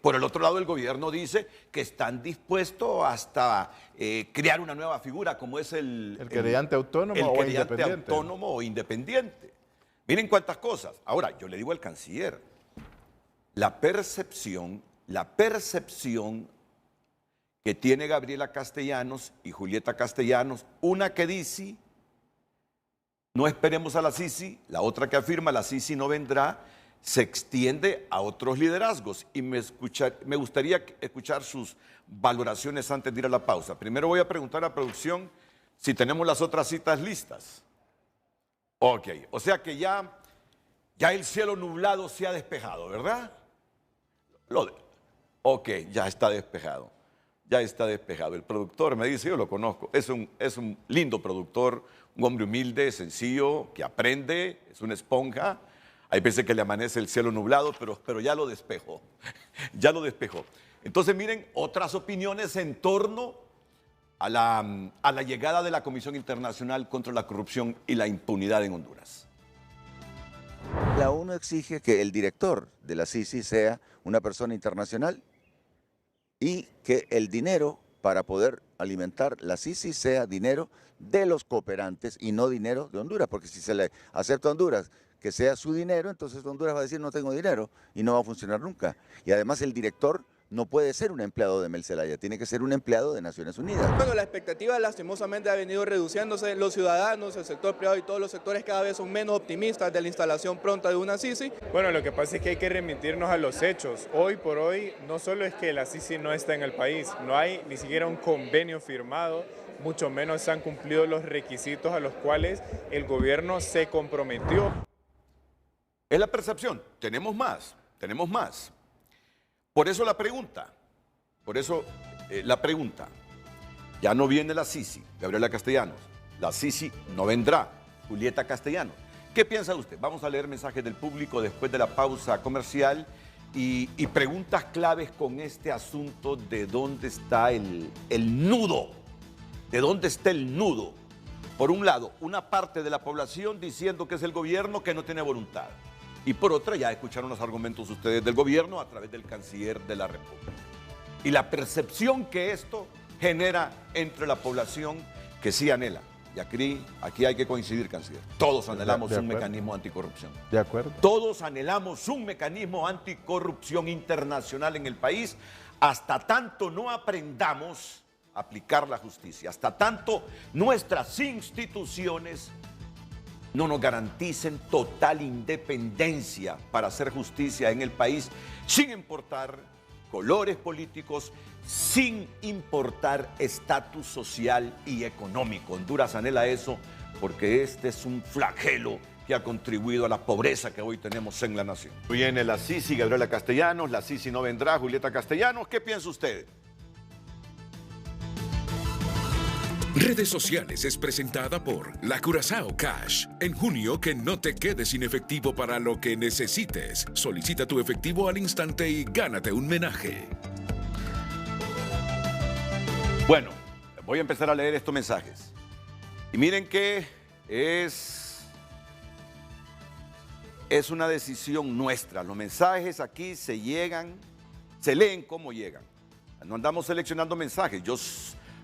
por el otro lado, el gobierno dice que están dispuestos hasta crear una nueva figura, como es el querellante autónomo el o querellante independiente. autónomo o independiente. Miren cuántas cosas. Ahora, yo le digo al canciller, la percepción que tiene Gabriela Castellanos y Julieta Castellanos, una que dice, no esperemos a la Sisi, la otra que afirma, la Sisi no vendrá, se extiende a otros liderazgos y me gustaría escuchar sus valoraciones antes de ir a la pausa. Primero voy a preguntar a producción si tenemos las otras citas listas. Ok, o sea que ya el cielo nublado se ha despejado, ¿verdad? Ok, ya está despejado. Ya está despejado. El productor me dice, yo lo conozco, es un lindo productor, un hombre humilde, sencillo, que aprende, es una esponja. Hay veces que le amanece el cielo nublado, pero ya lo despejó. Ya lo despejó. Entonces, miren, otras opiniones en torno a la llegada de la Comisión Internacional contra la Corrupción y la Impunidad en Honduras. La ONU exige que el director de la Sisi sea una persona internacional y que el dinero para poder alimentar la Sisi sea dinero de los cooperantes y no dinero de Honduras, porque si se le acepta a Honduras que sea su dinero, entonces Honduras va a decir no tengo dinero y no va a funcionar nunca. Y además el director no puede ser un empleado de Mel Zelaya, tiene que ser un empleado de Naciones Unidas. Bueno, la expectativa lastimosamente ha venido reduciéndose. Los ciudadanos, el sector privado y todos los sectores cada vez son menos optimistas de la instalación pronta de una Sisi. Bueno, lo que pasa es que hay que remitirnos a los hechos. Hoy por hoy, no solo es que la Sisi no está en el país, no hay ni siquiera un convenio firmado, mucho menos se han cumplido los requisitos a los cuales el gobierno se comprometió. Es la percepción, tenemos más. Por eso la pregunta, ya no viene la Sisi, Gabriela Castellanos, la Sisi no vendrá, Julieta Castellanos. ¿Qué piensa usted? Vamos a leer mensajes del público después de la pausa comercial y preguntas claves con este asunto de dónde está el nudo, de dónde está el nudo. Por un lado, una parte de la población diciendo que es el gobierno que no tiene voluntad. Y por otra, ya escucharon los argumentos ustedes del gobierno a través del canciller de la República. Y la percepción que esto genera entre la población que sí anhela. Y aquí hay que coincidir, canciller. Todos anhelamos un mecanismo anticorrupción. De acuerdo. Todos anhelamos un mecanismo anticorrupción internacional en el país, hasta tanto no aprendamos a aplicar la justicia, hasta tanto nuestras instituciones no nos garanticen total independencia para hacer justicia en el país, sin importar colores políticos, sin importar estatus social y económico. Honduras anhela eso porque este es un flagelo que ha contribuido a la pobreza que hoy tenemos en la nación. Viene la Sisi, Gabriela Castellanos, la Sisi no vendrá, Julieta Castellanos. ¿Qué piensa usted? Redes Sociales es presentada por La Curazao Cash. En junio, que no te quedes sin efectivo para lo que necesites. Solicita tu efectivo al instante y gánate un menaje. Bueno, voy a empezar a leer estos mensajes. Y miren que es una decisión nuestra. Los mensajes aquí se leen como llegan. No andamos seleccionando mensajes.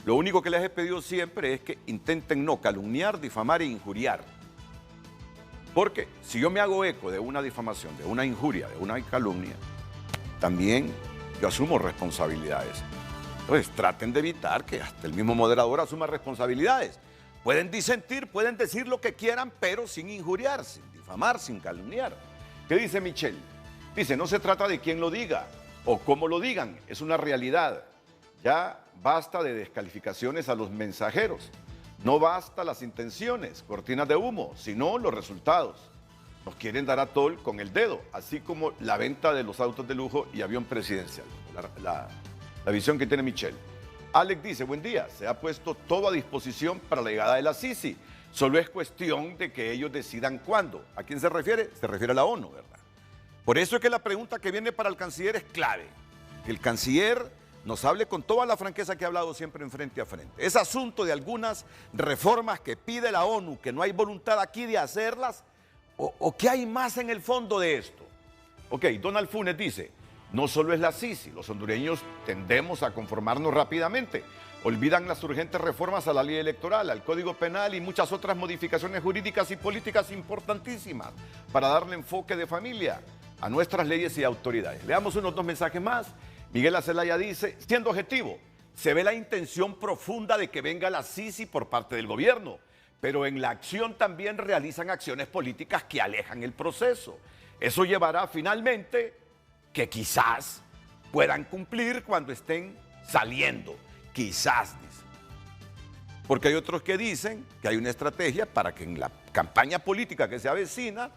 Lo único que les he pedido siempre es que intenten no calumniar, difamar e injuriar. Porque si yo me hago eco de una difamación, de una injuria, de una calumnia, también yo asumo responsabilidades. Entonces traten de evitar que hasta el mismo moderador asuma responsabilidades. Pueden disentir, pueden decir lo que quieran, pero sin injuriar, sin difamar, sin calumniar. ¿Qué dice Michelle? Dice, no se trata de quién lo diga o cómo lo digan, es una realidad. Ya basta de descalificaciones a los mensajeros. No basta las intenciones, cortinas de humo, sino los resultados. Nos quieren dar a tol con el dedo, así como la venta de los autos de lujo y avión presidencial. La visión que tiene Michelle. Alex dice, buen día, se ha puesto todo a disposición para la llegada de la Sisi. Solo es cuestión de que ellos decidan cuándo. ¿A quién se refiere? Se refiere a la ONU, ¿verdad? Por eso es que la pregunta que viene para el canciller es clave. Que el canciller nos hable con toda la franqueza que ha hablado siempre en frente a frente. Es asunto de algunas reformas que pide la ONU, que no hay voluntad aquí de hacerlas, o qué hay más en el fondo de esto. Ok, Donald Funes dice, No solo es la Sisi, los hondureños tendemos a conformarnos rápidamente. Olvidan las urgentes reformas a la ley electoral, al Código Penal y muchas otras modificaciones jurídicas y políticas importantísimas para darle enfoque de familia a nuestras leyes y autoridades. Leamos unos 2 mensajes más. Miguel Azelaya dice, siendo objetivo, se ve la intención profunda de que venga la Sisi por parte del gobierno, pero en la acción también realizan acciones políticas que alejan el proceso. Eso llevará finalmente que quizás puedan cumplir cuando estén saliendo. Quizás, dice. Porque hay otros que dicen que hay una estrategia para que en la campaña política que se avecina,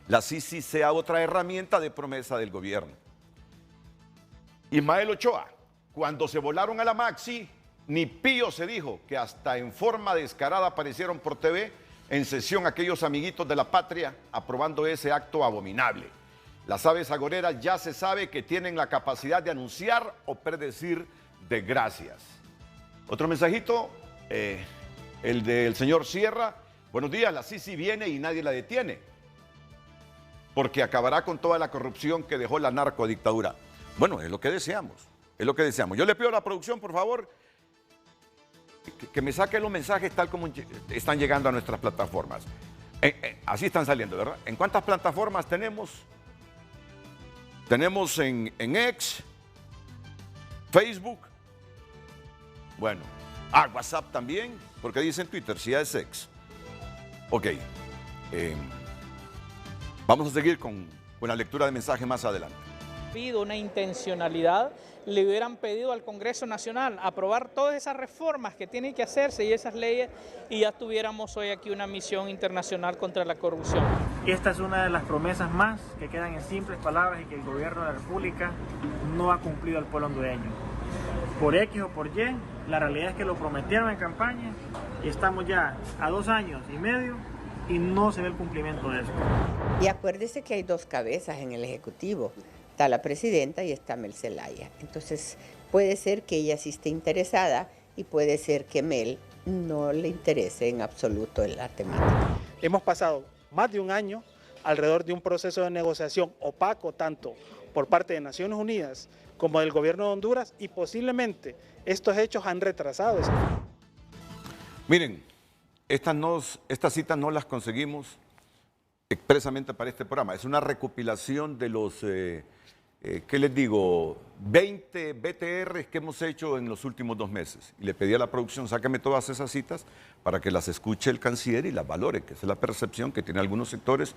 la Sisi sea otra herramienta de promesa del gobierno. Ismael Ochoa, cuando se volaron a la Maxi, ni pío se dijo que hasta en forma descarada aparecieron por TV en sesión aquellos amiguitos de la patria aprobando ese acto abominable. Las aves agoreras ya se sabe que tienen la capacidad de anunciar o predecir desgracias. Otro mensajito, el del señor Sierra. Buenos días, la Sisi viene y nadie la detiene, porque acabará con toda la corrupción que dejó la narcodictadura. Bueno, es lo que deseamos, es lo que deseamos. Yo le pido a la producción, por favor, que me saque los mensajes tal como están llegando a nuestras plataformas. Así están saliendo, ¿verdad? ¿En cuántas plataformas tenemos? Tenemos en X, Facebook, bueno, WhatsApp también, porque dice en Twitter, si ya es X. Ok, vamos a seguir con la lectura de mensajes más adelante. Pido una intencionalidad, le hubieran pedido al Congreso Nacional aprobar todas esas reformas que tienen que hacerse y esas leyes, y ya tuviéramos hoy aquí una misión internacional contra la corrupción. Esta es una de las promesas más que quedan en simples palabras y que el gobierno de la República no ha cumplido al pueblo hondureño. Por X o por Y, la realidad es que lo prometieron en campaña y estamos ya a 2 años y medio y no se ve el cumplimiento de eso. Y acuérdese que hay 2 cabezas en el Ejecutivo. Está la presidenta y está Mel Zelaya. Entonces puede ser que ella sí esté interesada y puede ser que Mel no le interese en absoluto en la temática. Hemos pasado más de 1 año alrededor de un proceso de negociación opaco tanto por parte de Naciones Unidas como del gobierno de Honduras, y posiblemente estos hechos han retrasado eso. Miren, estas citas no las conseguimos expresamente para este programa. Es una recopilación de los, ¿qué les digo? 20 BTRs que hemos hecho en los últimos 2 meses. Y le pedí a la producción, sáqueme todas esas citas para que las escuche el canciller y las valore, que esa es la percepción que tienen algunos sectores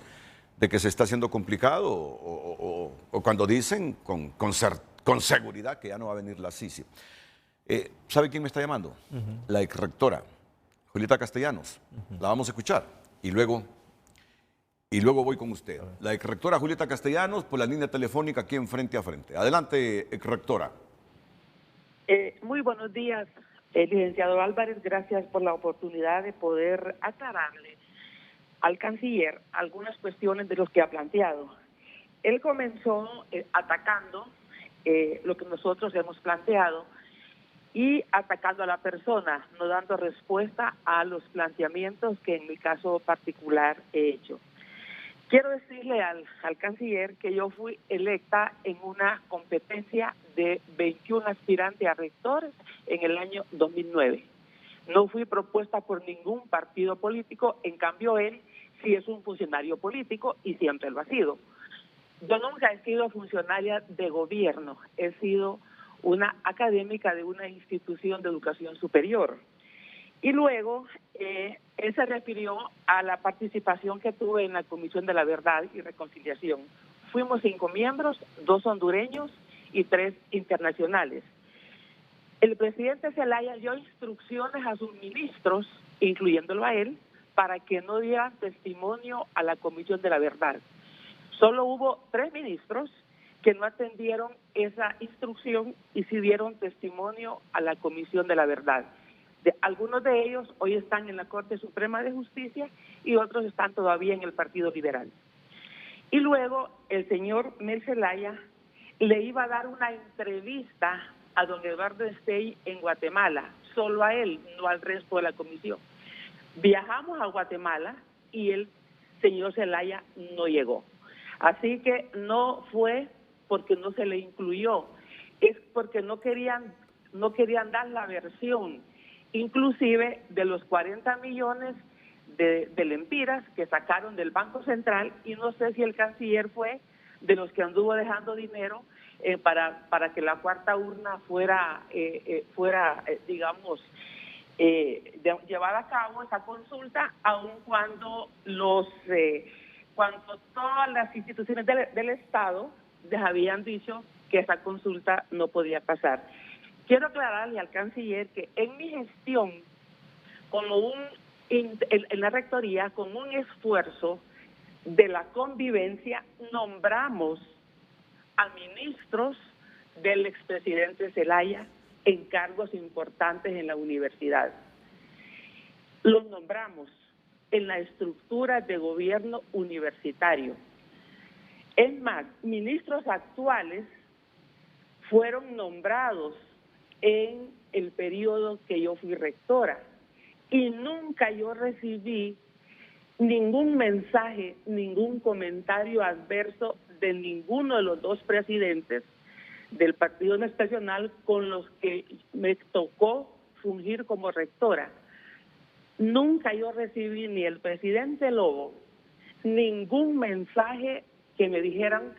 de que se está haciendo complicado o cuando dicen con seguridad que ya no va a venir la Sisi. ¿Sabe quién me está llamando? La exrectora, Julieta Castellanos. La vamos a escuchar y luego voy con usted. La exrectora Julieta Castellanos por la línea telefónica aquí en Frente a Frente. Adelante, exrectora. Muy buenos días, licenciado Álvarez. Gracias por la oportunidad de poder aclararle al canciller algunas cuestiones de los que ha planteado. Él comenzó atacando lo que nosotros hemos planteado y atacando a la persona, no dando respuesta a los planteamientos que en mi caso particular he hecho. Quiero decirle al canciller que yo fui electa en una competencia de 21 aspirantes a rectores en el año 2009. No fui propuesta por ningún partido político, en cambio él sí es un funcionario político y siempre lo ha sido. Yo nunca he sido funcionaria de gobierno, he sido una académica de una institución de educación superior. Y luego, él se refirió a la participación que tuve en la Comisión de la Verdad y Reconciliación. Fuimos 5 miembros, 2 hondureños y 3 internacionales. El presidente Zelaya dio instrucciones a sus ministros, incluyéndolo a él, para que no dieran testimonio a la Comisión de la Verdad. Solo hubo 3 ministros que no atendieron esa instrucción y sí dieron testimonio a la Comisión de la Verdad. Algunos de ellos hoy están en la Corte Suprema de Justicia y otros están todavía en el Partido Liberal. Y luego el señor Mel Zelaya le iba a dar una entrevista a don Eduardo Estey en Guatemala, solo a él, no al resto de la comisión. Viajamos a Guatemala y el señor Zelaya no llegó. Así que no fue porque no se le incluyó, es porque no querían dar la versión, inclusive de los 40 millones de lempiras que sacaron del Banco Central, y no sé si el canciller fue de los que anduvo dejando dinero para que la cuarta urna fuera llevada a cabo esa consulta, aun cuando cuando todas las instituciones del Estado les habían dicho que esa consulta no podía pasar. Quiero aclararle al canciller que en mi gestión, en la rectoría, con un esfuerzo de la convivencia, nombramos a ministros del expresidente Zelaya en cargos importantes en la universidad. Los nombramos en la estructura de gobierno universitario. Es más, ministros actuales fueron nombrados en el periodo que yo fui rectora, y nunca yo recibí ningún mensaje, ningún comentario adverso de ninguno de los dos presidentes del Partido Nacional con los que me tocó fungir como rectora. Nunca yo recibí ni el presidente Lobo ningún mensaje que me dijeran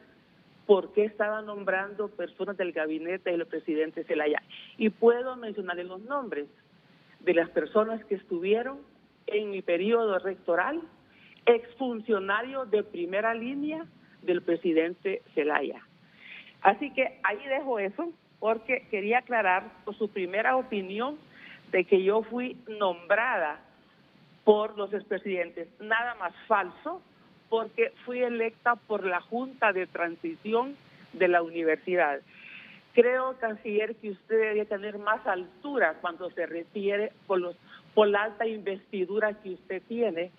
por qué estaba nombrando personas del gabinete del presidente Zelaya. Y puedo mencionar los nombres de las personas que estuvieron en mi periodo rectoral, exfuncionarios de primera línea del presidente Zelaya. Así que ahí dejo eso, porque quería aclarar por su primera opinión de que yo fui nombrada por los expresidentes. Nada más falso, porque fui electa por la Junta de Transición de la universidad. Creo, canciller, que usted debería tener más altura cuando se refiere por la alta investidura que usted tiene,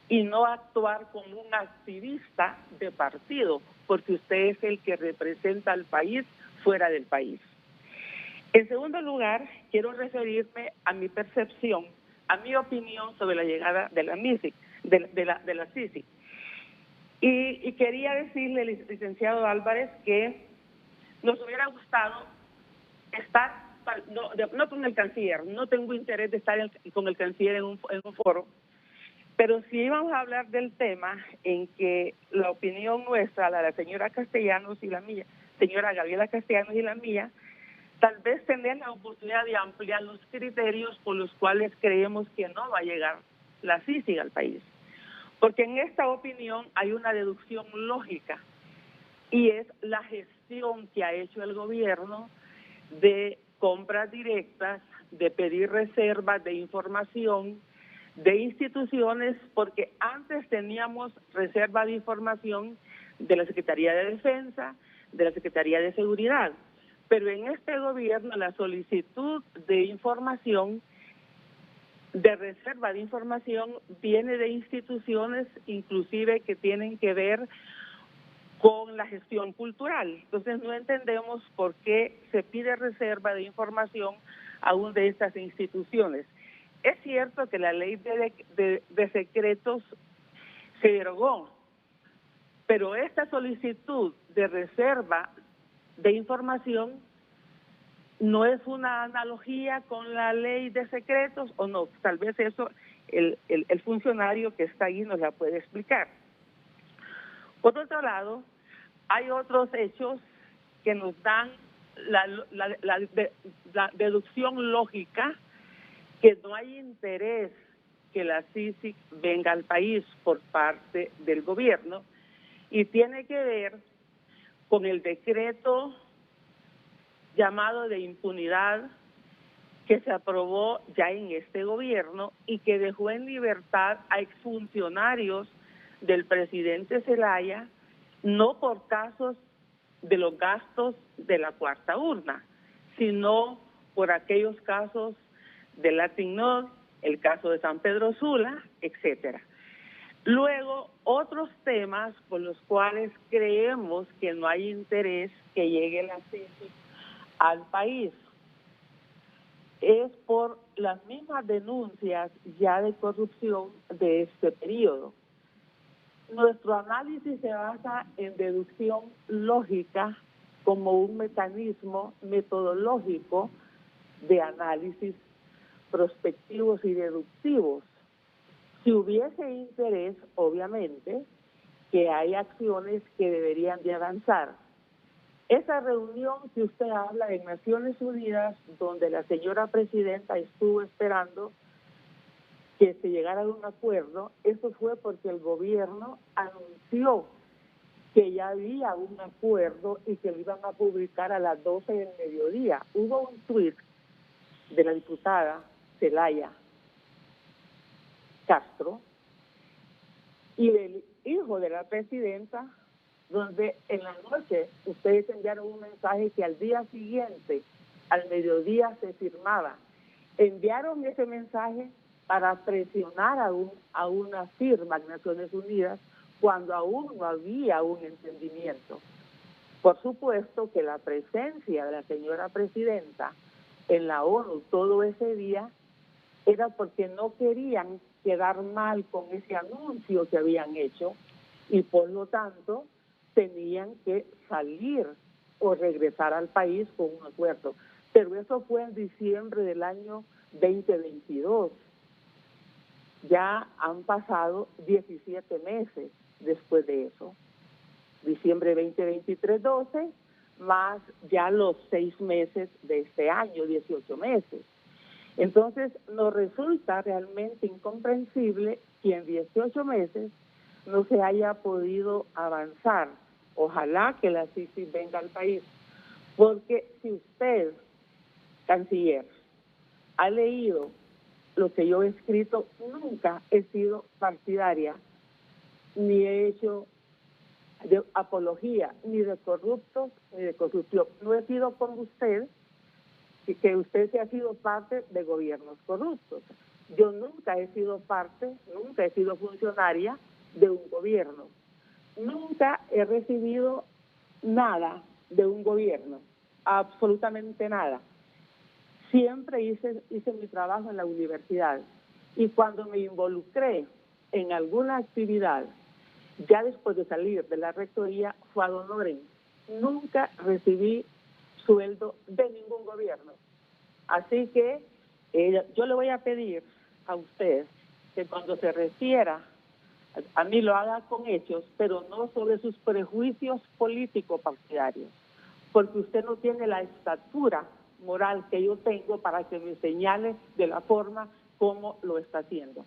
y no actuar como un activista de partido, porque usted es el que representa al país fuera del país. En segundo lugar, quiero referirme a mi percepción, a mi opinión sobre la llegada de la MISIC, de la CICI. Y quería decirle, licenciado Álvarez, que nos hubiera gustado estar, no con el canciller, no tengo interés de estar con el canciller en un foro, pero sí íbamos a hablar del tema en que la opinión nuestra, la de la señora Castellanos y la mía, señora Gabriela Castellanos y la mía, tal vez tener la oportunidad de ampliar los criterios por los cuales creemos que no va a llegar la CICI al país. Porque en esta opinión hay una deducción lógica, y es la gestión que ha hecho el gobierno de compras directas, de pedir reservas de información de instituciones, porque antes teníamos reserva de información de la Secretaría de Defensa, de la Secretaría de Seguridad, pero en este gobierno la solicitud de información, de reserva de información, viene de instituciones inclusive que tienen que ver con la gestión cultural. Entonces no entendemos por qué se pide reserva de información aún de estas instituciones. Es cierto que la ley de secretos se derogó, pero esta solicitud de reserva de información no es una analogía con la ley de secretos, o no. Tal vez eso el funcionario que está ahí nos la puede explicar. Por otro lado, hay otros hechos que nos dan la deducción lógica que no hay interés que la CICI venga al país por parte del gobierno, y tiene que ver con el decreto llamado de impunidad que se aprobó ya en este gobierno y que dejó en libertad a exfuncionarios del presidente Zelaya, no por casos de los gastos de la cuarta urna, sino por aquellos casos de Latinor, el caso de San Pedro Sula, etcétera. Luego, otros temas por los cuales creemos que no hay interés que llegue la CICI al país es por las mismas denuncias ya de corrupción de este periodo. Nuestro análisis se basa en deducción lógica como un mecanismo metodológico de análisis prospectivos y deductivos. Si hubiese interés, obviamente, que hay acciones que deberían de avanzar. Esa reunión que usted habla en Naciones Unidas, donde la señora presidenta estuvo esperando que se llegara a un acuerdo, eso fue porque el gobierno anunció que ya había un acuerdo y que lo iban a publicar a las 12 del mediodía. Hubo un tuit de la diputada Zelaya Castro y del hijo de la presidenta, donde en la noche ustedes enviaron un mensaje que al día siguiente, al mediodía, se firmaba. Enviaron ese mensaje para presionar a una firma en Naciones Unidas cuando aún no había un entendimiento. Por supuesto que la presencia de la señora presidenta en la ONU todo ese día era porque no querían quedar mal con ese anuncio que habían hecho y por lo tanto tenían que salir o regresar al país con un acuerdo. Pero eso fue en diciembre del año 2022. Ya han pasado 17 meses después de eso. Diciembre 2023, 12, más ya los 6 meses de este año, 18 meses. Entonces, nos resulta realmente incomprensible que en 18 meses no se haya podido avanzar. Ojalá que la Sisi venga al país, porque si usted, canciller, ha leído lo que yo he escrito, nunca he sido partidaria, ni he hecho de apología, ni de corruptos, ni de corrupción. No he sido como usted, que usted se ha sido parte de gobiernos corruptos. Yo nunca he sido parte, nunca he sido funcionaria de un gobierno. Nunca he recibido nada de un gobierno, absolutamente nada. Siempre hice mi trabajo en la universidad y cuando me involucré en alguna actividad, ya después de salir de la rectoría, fue ad honorem. Nunca recibí sueldo de ningún gobierno. Así que yo le voy a pedir a usted que cuando se refiera a mí lo haga con hechos, pero no sobre sus prejuicios políticos partidarios, porque usted no tiene la estatura moral que yo tengo para que me señale de la forma como lo está haciendo.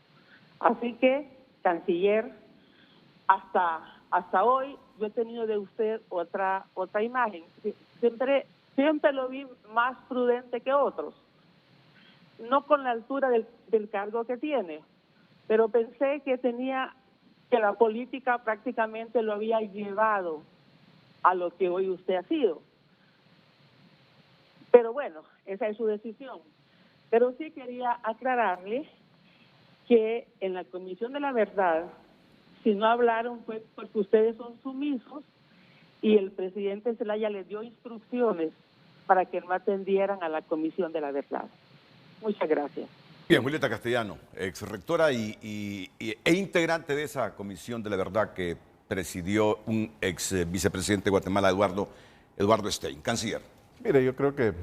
Así que, canciller, hasta hoy yo he tenido de usted otra imagen. Siempre lo vi más prudente que otros, no con la altura del cargo que tiene, pero pensé que la política prácticamente lo había llevado a lo que hoy usted ha sido. Pero bueno, esa es su decisión. Pero sí quería aclararle que en la Comisión de la Verdad, si no hablaron fue porque ustedes son sumisos y el presidente Zelaya les dio instrucciones para que no atendieran a la Comisión de la Verdad. Muchas gracias. Bien, Julieta Castellano, ex rectora e integrante de esa Comisión de la Verdad que presidió un ex vicepresidente de Guatemala, Eduardo Stein. Canciller. Mire, yo creo que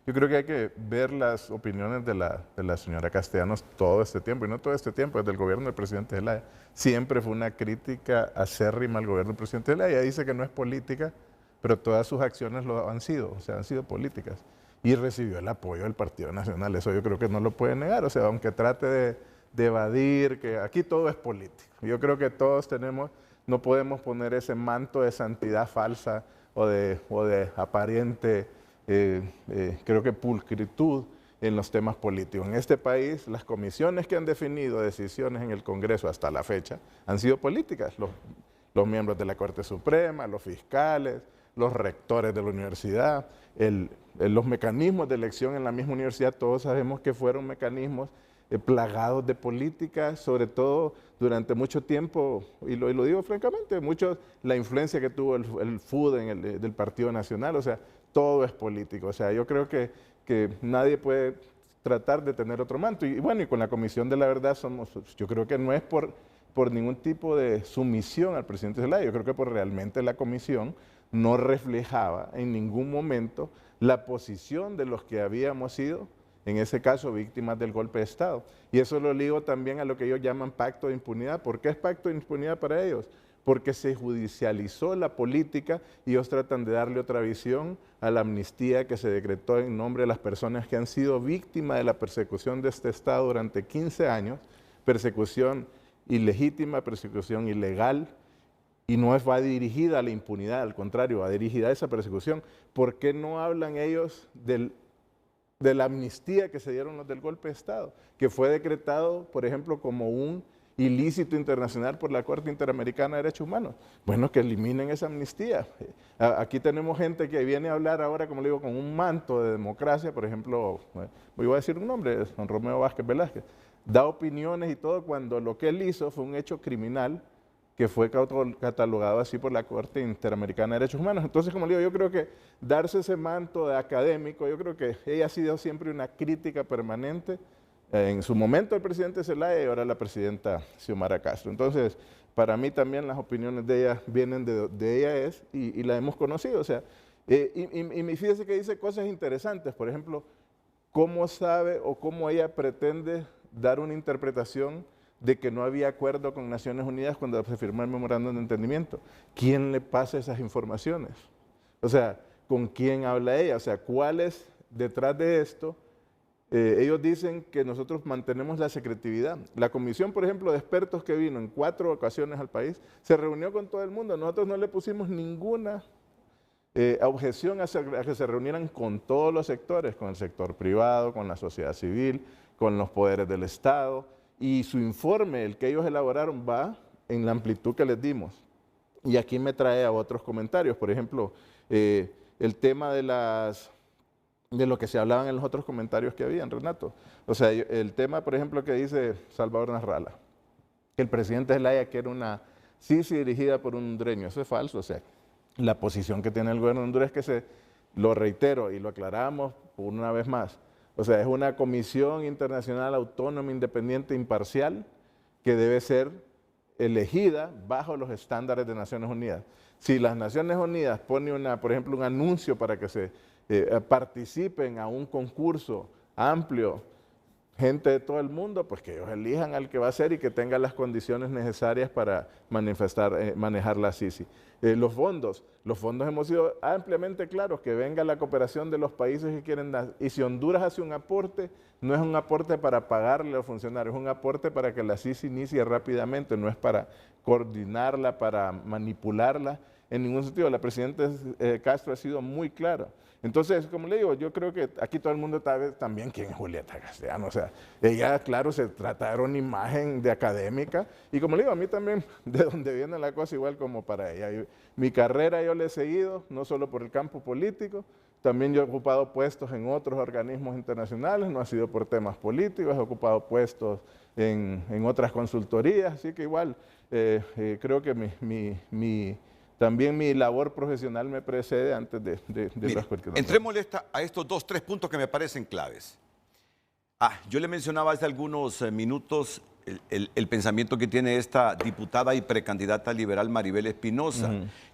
hay que ver las opiniones de la señora Castellanos todo este tiempo, y no todo este tiempo, desde el gobierno del presidente Zelaya. Siempre fue una crítica acérrima al gobierno del presidente Zelaya. Ella dice que no es política, pero todas sus acciones lo han sido, o sea, han sido políticas. Y recibió el apoyo del Partido Nacional, eso yo creo que no lo puede negar, o sea, aunque trate de evadir, que aquí todo es político. Yo creo que todos no podemos poner ese manto de santidad falsa o de aparente, creo que pulcritud en los temas políticos. En este país, las comisiones que han definido decisiones en el Congreso hasta la fecha han sido políticas. Los miembros de la Corte Suprema, los fiscales, los rectores de la universidad, los mecanismos de elección en la misma universidad, todos sabemos que fueron mecanismos plagados de política, sobre todo durante mucho tiempo, y lo digo francamente, la influencia que tuvo el FUD del Partido Nacional, o sea, todo es político. O sea, yo creo que nadie puede tratar de tener otro manto. Y bueno, y con la Comisión de la Verdad yo creo que no es por ningún tipo de sumisión al presidente Zelaya, yo creo que por realmente la comisión no reflejaba en ningún momento la posición de los que habíamos sido, en ese caso, víctimas del golpe de Estado. Y eso lo ligo también a lo que ellos llaman pacto de impunidad. ¿Por qué es pacto de impunidad para ellos? Porque se judicializó la política y ellos tratan de darle otra visión a la amnistía que se decretó en nombre de las personas que han sido víctimas de la persecución de este Estado durante 15 años, persecución ilegítima, persecución ilegal, y no va dirigida a la impunidad, al contrario, va dirigida a esa persecución. ¿Por qué no hablan ellos de la amnistía que se dieron los del golpe de Estado, que fue decretado, por ejemplo, como un ilícito internacional por la Corte Interamericana de Derechos Humanos? Bueno, que eliminen esa amnistía. Aquí tenemos gente que viene a hablar ahora, como le digo, con un manto de democracia, por ejemplo, voy a decir un nombre, don Romeo Vázquez Velázquez, da opiniones y todo cuando lo que él hizo fue un hecho criminal que fue catalogado así por la Corte Interamericana de Derechos Humanos. Entonces, como le digo, yo creo que darse ese manto de académico, yo creo que ella ha sido siempre una crítica permanente, en su momento el presidente Zelaya y ahora la presidenta Xiomara Castro. Entonces, para mí también las opiniones de ella vienen de ella y la hemos conocido. O sea, y fíjese que dice cosas interesantes, por ejemplo, cómo sabe o cómo ella pretende dar una interpretación de que no había acuerdo con Naciones Unidas cuando se firmó el memorándum de entendimiento. ¿Quién le pasa esas informaciones? O sea, ¿con quién habla ella? O sea, ¿cuál es detrás de esto? Ellos dicen que nosotros mantenemos la secretividad. La comisión, por ejemplo, de expertos que vino en 4 ocasiones al país, se reunió con todo el mundo. Nosotros no le pusimos ninguna objeción a que se reunieran con todos los sectores, con el sector privado, con la sociedad civil, con los poderes del Estado. Y su informe, el que ellos elaboraron, va en la amplitud que les dimos. Y aquí me trae a otros comentarios. Por ejemplo, el tema de lo que se hablaban en los otros comentarios que habían, Renato. O sea, el tema, por ejemplo, que dice Salvador Nasralla, que el presidente Zelaya quiere una CICI dirigida por un hondureño. Eso es falso. O sea, la posición que tiene el gobierno de Honduras es que lo reitero y lo aclaramos una vez más, o sea, es una comisión internacional autónoma, independiente, imparcial, que debe ser elegida bajo los estándares de Naciones Unidas. Si las Naciones Unidas ponen, por ejemplo, un anuncio para que se participen a un concurso amplio, gente de todo el mundo, pues que ellos elijan al que va a ser y que tenga las condiciones necesarias para manejar la CICI. Los fondos hemos sido ampliamente claros, que venga la cooperación de los países que quieren dar. Y si Honduras hace un aporte, no es un aporte para pagarle a los funcionarios, es un aporte para que la CICI inicie rápidamente, no es para coordinarla, para manipularla. En ningún sentido, la presidenta Castro ha sido muy clara. Entonces, como le digo, yo creo que aquí todo el mundo sabe también quién es Julieta Castellano. O sea, ella, claro, se trata de dar una imagen de académica. Y como le digo, a mí también, de donde viene la cosa, igual como para ella. Mi carrera yo la he seguido, no solo por el campo político, también yo he ocupado puestos en otros organismos internacionales, no ha sido por temas políticos, he ocupado puestos en otras consultorías, así que igual creo que también mi labor profesional me precede antes de las cuestiones. Entrémosle a estos 2, 3 puntos que me parecen claves. Yo le mencionaba hace algunos minutos el pensamiento que tiene esta diputada y precandidata liberal Maribel Espinosa,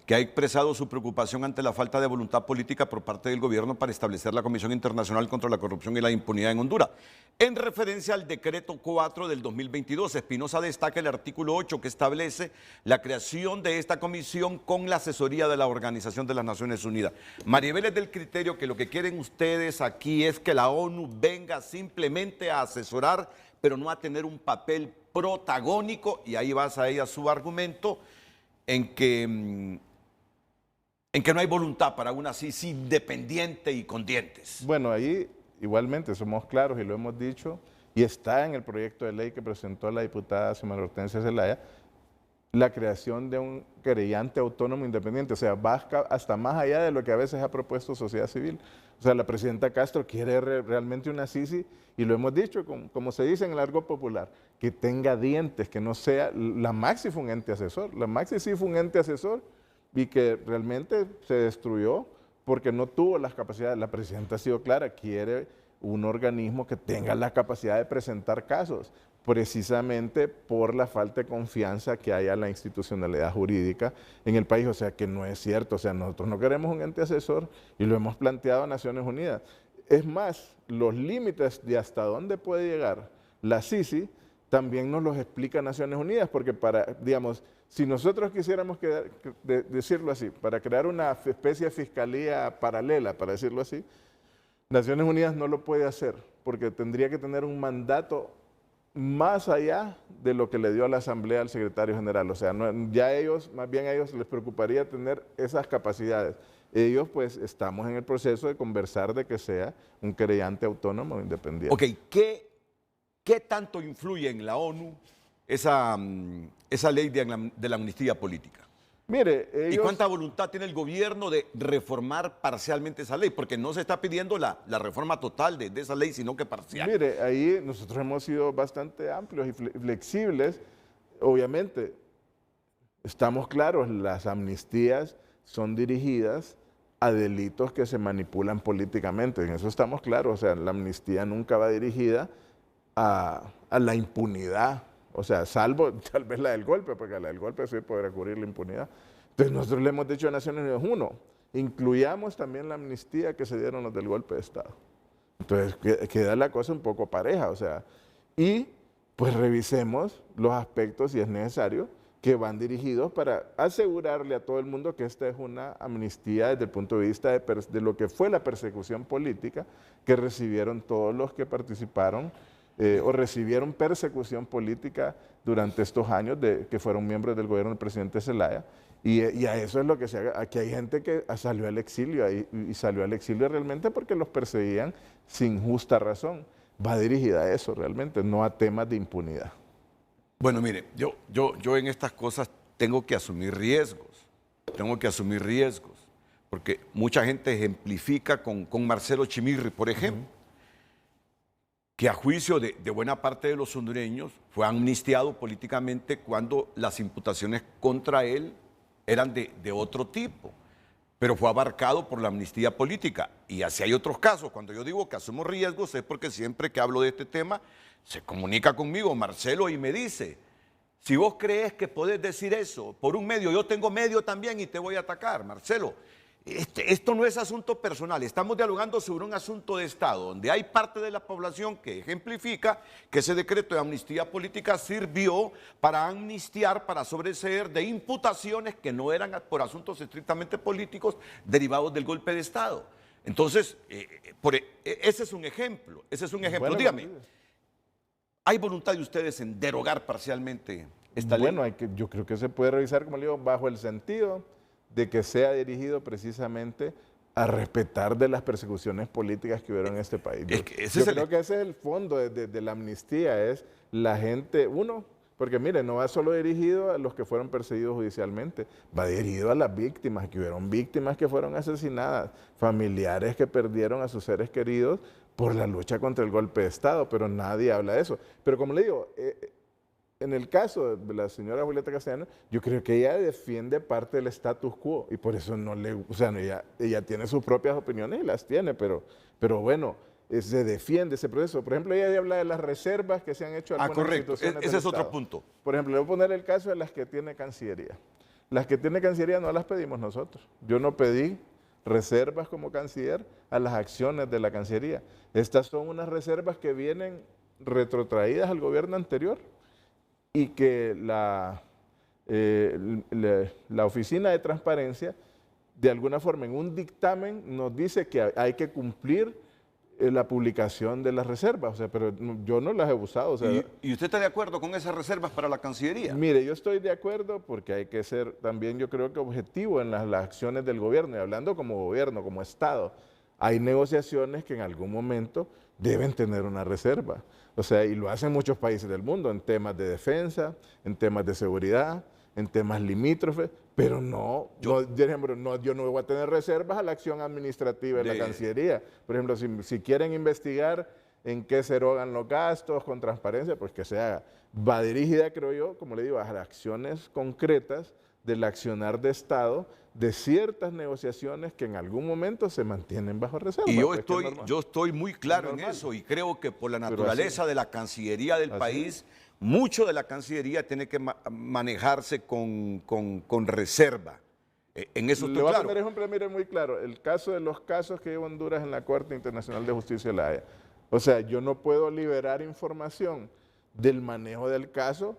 que ha expresado su preocupación ante la falta de voluntad política por parte del gobierno para establecer la Comisión Internacional contra la Corrupción y la Impunidad en Honduras. En referencia al decreto 4 del 2022, Espinosa destaca el artículo 8 que establece la creación de esta comisión con la asesoría de la Organización de las Naciones Unidas. Maribel es del criterio que lo que quieren ustedes aquí es que la ONU venga simplemente a asesorar, pero no a tener un papel protagónico, y ahí basa ella su argumento en que no hay voluntad para una CICI independiente y con dientes. Bueno, ahí igualmente somos claros y lo hemos dicho, y está en el proyecto de ley que presentó la diputada Xiomara Hortensia Zelaya, la creación de un querellante autónomo independiente, o sea, va hasta más allá de lo que a veces ha propuesto sociedad civil. O sea, la presidenta Castro quiere realmente una CICI, y lo hemos dicho, como se dice en el argot popular, que tenga dientes, que no sea, la Maxi fue un ente asesor, la Maxi sí fue un ente asesor, y que realmente se destruyó porque no tuvo las capacidades. La presidenta ha sido clara, quiere un organismo que tenga la capacidad de presentar casos, precisamente por la falta de confianza que hay a la institucionalidad jurídica en el país. O sea, que no es cierto. O sea, nosotros no queremos un ente asesor y lo hemos planteado a Naciones Unidas. Es más, los límites de hasta dónde puede llegar la CICI también nos los explica Naciones Unidas, porque digamos, si nosotros quisiéramos decirlo así, para crear una especie de fiscalía paralela, para decirlo así, Naciones Unidas no lo puede hacer, porque tendría que tener un mandato más allá de lo que le dio a la Asamblea al secretario general. O sea, más bien a ellos les preocuparía tener esas capacidades. Ellos, pues, estamos en el proceso de conversar de que sea un querellante autónomo e independiente. Ok, ¿qué tanto influye en la ONU esa ley de la amnistía política? Mire, ¿Y cuánta voluntad tiene el gobierno de reformar parcialmente esa ley? Porque no se está pidiendo la reforma total de esa ley, sino que parcial. Mire, ahí nosotros hemos sido bastante amplios y flexibles. Obviamente, estamos claros, las amnistías son dirigidas a delitos que se manipulan políticamente. En eso estamos claros. O sea, la amnistía nunca va dirigida a la impunidad. O sea, salvo tal vez la del golpe, porque la del golpe sí puede recurrir la impunidad. Entonces nosotros le hemos dicho a Naciones Unidas, uno, incluyamos también la amnistía que se dieron los del golpe de Estado. Entonces queda la cosa un poco pareja, o sea, y pues revisemos los aspectos, si es necesario, que van dirigidos para asegurarle a todo el mundo que esta es una amnistía desde el punto de vista de lo que fue la persecución política que recibieron todos los que participaron o recibieron persecución política durante estos años que fueron miembros del gobierno del presidente Zelaya. Y a eso es lo que se haga. Aquí hay gente que salió al exilio y salió al exilio realmente porque los perseguían sin justa razón. Va dirigida a eso realmente, no a temas de impunidad. Bueno, mire, yo en estas cosas tengo que asumir riesgos. Porque mucha gente ejemplifica con Marcelo Chimirri, por ejemplo, que a juicio de buena parte de los hondureños fue amnistiado políticamente cuando las imputaciones contra él eran de otro tipo, pero fue abarcado por la amnistía política. Y así hay otros casos. Cuando yo digo que asumo riesgos es porque siempre que hablo de este tema se comunica conmigo Marcelo y me dice, si vos crees que podés decir eso por un medio, yo tengo medio también y te voy a atacar, Marcelo. Esto no es asunto personal, estamos dialogando sobre un asunto de Estado, donde hay parte de la población que ejemplifica que ese decreto de amnistía política sirvió para amnistiar, para sobreseer de imputaciones que no eran por asuntos estrictamente políticos derivados del golpe de Estado. Entonces, ese es un ejemplo, Bueno, dígame, ¿hay voluntad de ustedes en derogar parcialmente esta ley? Bueno, yo creo que se puede revisar, como le digo, bajo el sentido de que sea dirigido precisamente a respetar de las persecuciones políticas que hubieron en este país. Yo creo que ese es el fondo de la amnistía, es la gente, porque mire, no va solo dirigido a los que fueron perseguidos judicialmente, va dirigido a las víctimas, que hubieron víctimas que fueron asesinadas, familiares que perdieron a sus seres queridos por la lucha contra el golpe de Estado, pero nadie habla de eso. Pero como le digo, en el caso de la señora Julieta Castellanos, yo creo que ella defiende parte del status quo y por eso ella tiene sus propias opiniones y las tiene, pero bueno, se defiende ese proceso. Por ejemplo, ella habla de las reservas que se han hecho a algunas instituciones ese es otro punto. Por ejemplo, le voy a poner el caso de las que tiene Cancillería. Las que tiene Cancillería no las pedimos nosotros. Yo no pedí reservas como canciller a las acciones de la Cancillería. Estas son unas reservas que vienen retrotraídas al gobierno anterior y que la Oficina de Transparencia, de alguna forma, en un dictamen nos dice que hay que cumplir la publicación de las reservas, o sea, pero yo no las he usado. O sea, ¿Y usted está de acuerdo con esas reservas para la Cancillería? Mire, yo estoy de acuerdo porque hay que ser también, yo creo que objetivo en las acciones del gobierno, y hablando como gobierno, como Estado, hay negociaciones que en algún momento deben tener una reserva. O sea, y lo hacen muchos países del mundo en temas de defensa, en temas de seguridad, en temas limítrofes, pero yo no voy a tener reservas a la acción administrativa de la Cancillería. Por ejemplo, si quieren investigar en qué se erogan los gastos con transparencia, pues que se haga. Va dirigida, creo yo, como le digo, a acciones concretas del accionar de Estado de ciertas negociaciones que en algún momento se mantienen bajo reserva. Y yo estoy muy claro en eso, y creo que por la naturaleza de la Cancillería del país, mucho de la Cancillería tiene que manejarse con reserva. En eso estoy Le voy a claro. poner ejemplo, mire, muy claro, el caso de los casos que lleva Honduras en la Corte Internacional de Justicia de la Haya. O sea, yo no puedo liberar información del manejo del caso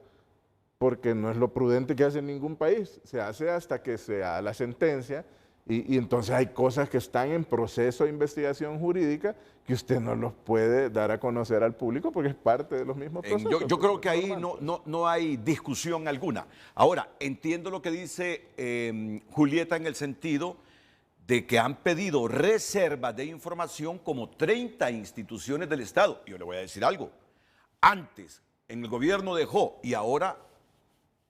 porque no es lo prudente que hace ningún país. Se hace hasta que se da la sentencia y entonces hay cosas que están en proceso de investigación jurídica que usted no los puede dar a conocer al público porque es parte de los mismos procesos. Yo creo que ahí no hay discusión alguna. Ahora, entiendo lo que dice Julieta en el sentido de que han pedido reservas de información como 30 instituciones del Estado. Yo le voy a decir algo. Antes, en el gobierno dejó, y ahora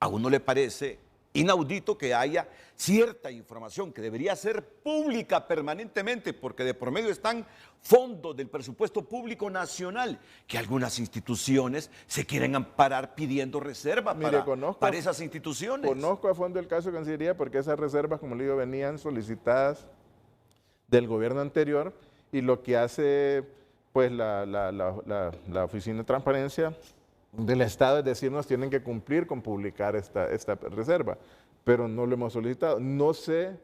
a uno le parece inaudito que haya cierta información que debería ser pública permanentemente, porque de por medio están fondos del presupuesto público nacional, que algunas instituciones se quieren amparar pidiendo reserva para esas instituciones. Conozco a fondo el caso de Cancillería porque esas reservas, como le digo, venían solicitadas del gobierno anterior, y lo que hace pues la Oficina de Transparencia del Estado es decirnos tienen que cumplir con publicar esta reserva, pero no lo hemos solicitado. No sé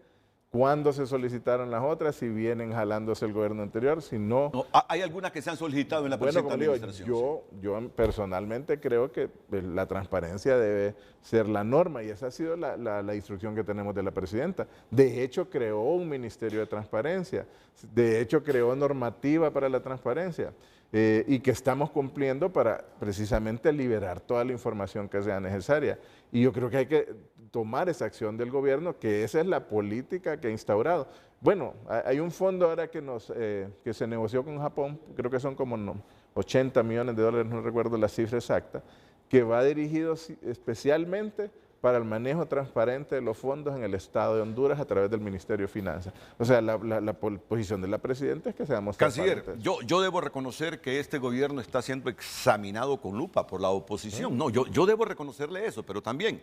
cuándo se solicitaron las otras, si vienen jalándose el gobierno anterior, si no... Hay algunas que se han solicitado en la presente administración. Yo personalmente creo que la transparencia debe ser la norma, y esa ha sido la instrucción que tenemos de la presidenta. De hecho, creó un Ministerio de Transparencia, de hecho, creó normativa para la transparencia. Y que estamos cumpliendo para precisamente liberar toda la información que sea necesaria. Y yo creo que hay que tomar esa acción del gobierno, que esa es la política que ha instaurado. Bueno, hay un fondo ahora que se negoció con Japón, creo que son como 80 millones de dólares, no recuerdo la cifra exacta, que va dirigido especialmente para el manejo transparente de los fondos en el Estado de Honduras a través del Ministerio de Finanzas. O sea, la posición de la presidenta es que seamos transparentes. Canciller, yo debo reconocer que este gobierno está siendo examinado con lupa por la oposición. No, yo debo reconocerle eso, pero también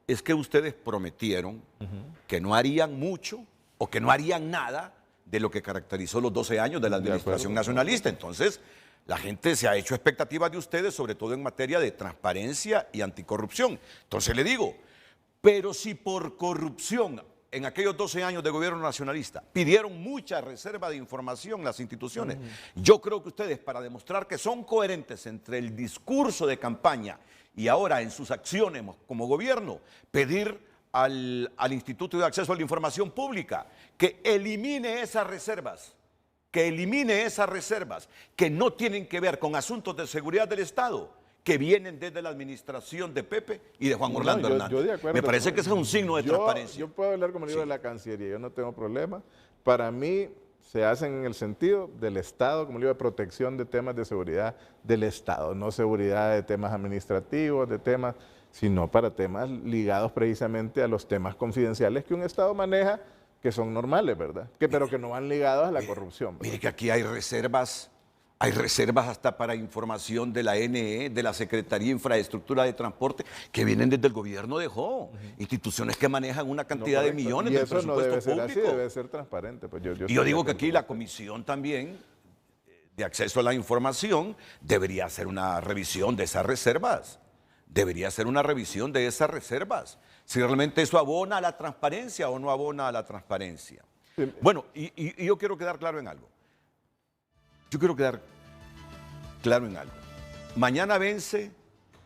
es que ustedes prometieron que no harían mucho o que no harían nada de lo que caracterizó los 12 años de la administración nacionalista. Entonces, la gente se ha hecho expectativas de ustedes, sobre todo en materia de transparencia y anticorrupción. Entonces le digo, pero si por corrupción en aquellos 12 años de gobierno nacionalista pidieron mucha reserva de información las instituciones, yo creo que ustedes, para demostrar que son coherentes entre el discurso de campaña y ahora en sus acciones como gobierno, pedir al Instituto de Acceso a la Información Pública que elimine esas reservas, que no tienen que ver con asuntos de seguridad del Estado, que vienen desde la administración de Pepe y de Juan Orlando Hernández. Yo de acuerdo, me parece que ese es un signo de transparencia. Yo puedo hablar como digo de la Cancillería, yo no tengo problema. Para mí se hacen en el sentido del Estado, como digo, de protección de temas de seguridad del Estado, no seguridad de temas administrativos, sino para temas ligados precisamente a los temas confidenciales que un Estado maneja, que son normales, ¿verdad? Pero que no van ligados a la corrupción, ¿verdad? Mire que aquí hay reservas hasta para información de la NE, de la Secretaría de Infraestructura de Transporte, que vienen desde el gobierno de Jo, instituciones que manejan una cantidad de millones del presupuesto no debe ser público. así, debe ser transparente. Pues y yo digo que aquí la Comisión también de Acceso a la Información debería hacer una revisión de esas reservas. Si realmente eso abona a la transparencia o no abona a la transparencia. Sí. Bueno, y yo quiero quedar claro en algo. Mañana vence,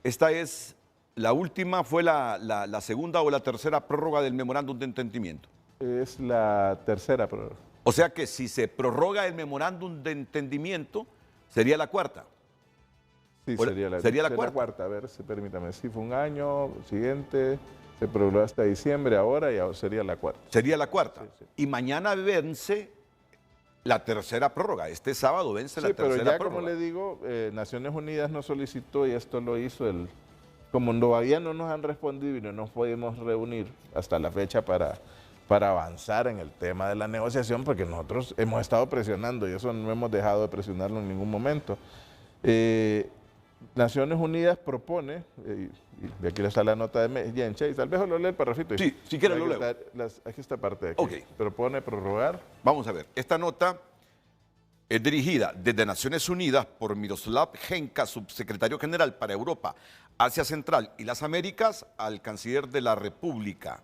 esta es la última, fue la segunda o la tercera prórroga del memorándum de entendimiento. Es la tercera prórroga. O sea que si se prorroga el memorándum de entendimiento, sería la cuarta. Sí, sería la cuarta. A ver, permítame. Sí, fue un año, siguiente, se prorrogó hasta diciembre, ahora ya sería la cuarta. Sería la cuarta. Sí. Y mañana vence la tercera prórroga. Este sábado vence la tercera prórroga. Pero ya, como le digo, Naciones Unidas nos solicitó, y esto lo hizo como todavía no nos han respondido y no nos podemos reunir hasta la fecha para avanzar en el tema de la negociación, porque nosotros hemos estado presionando y eso no hemos dejado de presionarlo en ningún momento. Naciones Unidas propone, y aquí está la nota de Yencha, y tal vez lo lee el parrafito. Sí, si quiere lo leo. Aquí está parte de aquí. Ok. Propone prorrogar. Vamos a ver, esta nota es dirigida desde Naciones Unidas por Miroslav Henka, subsecretario general para Europa, Asia Central y las Américas, al canciller de la República.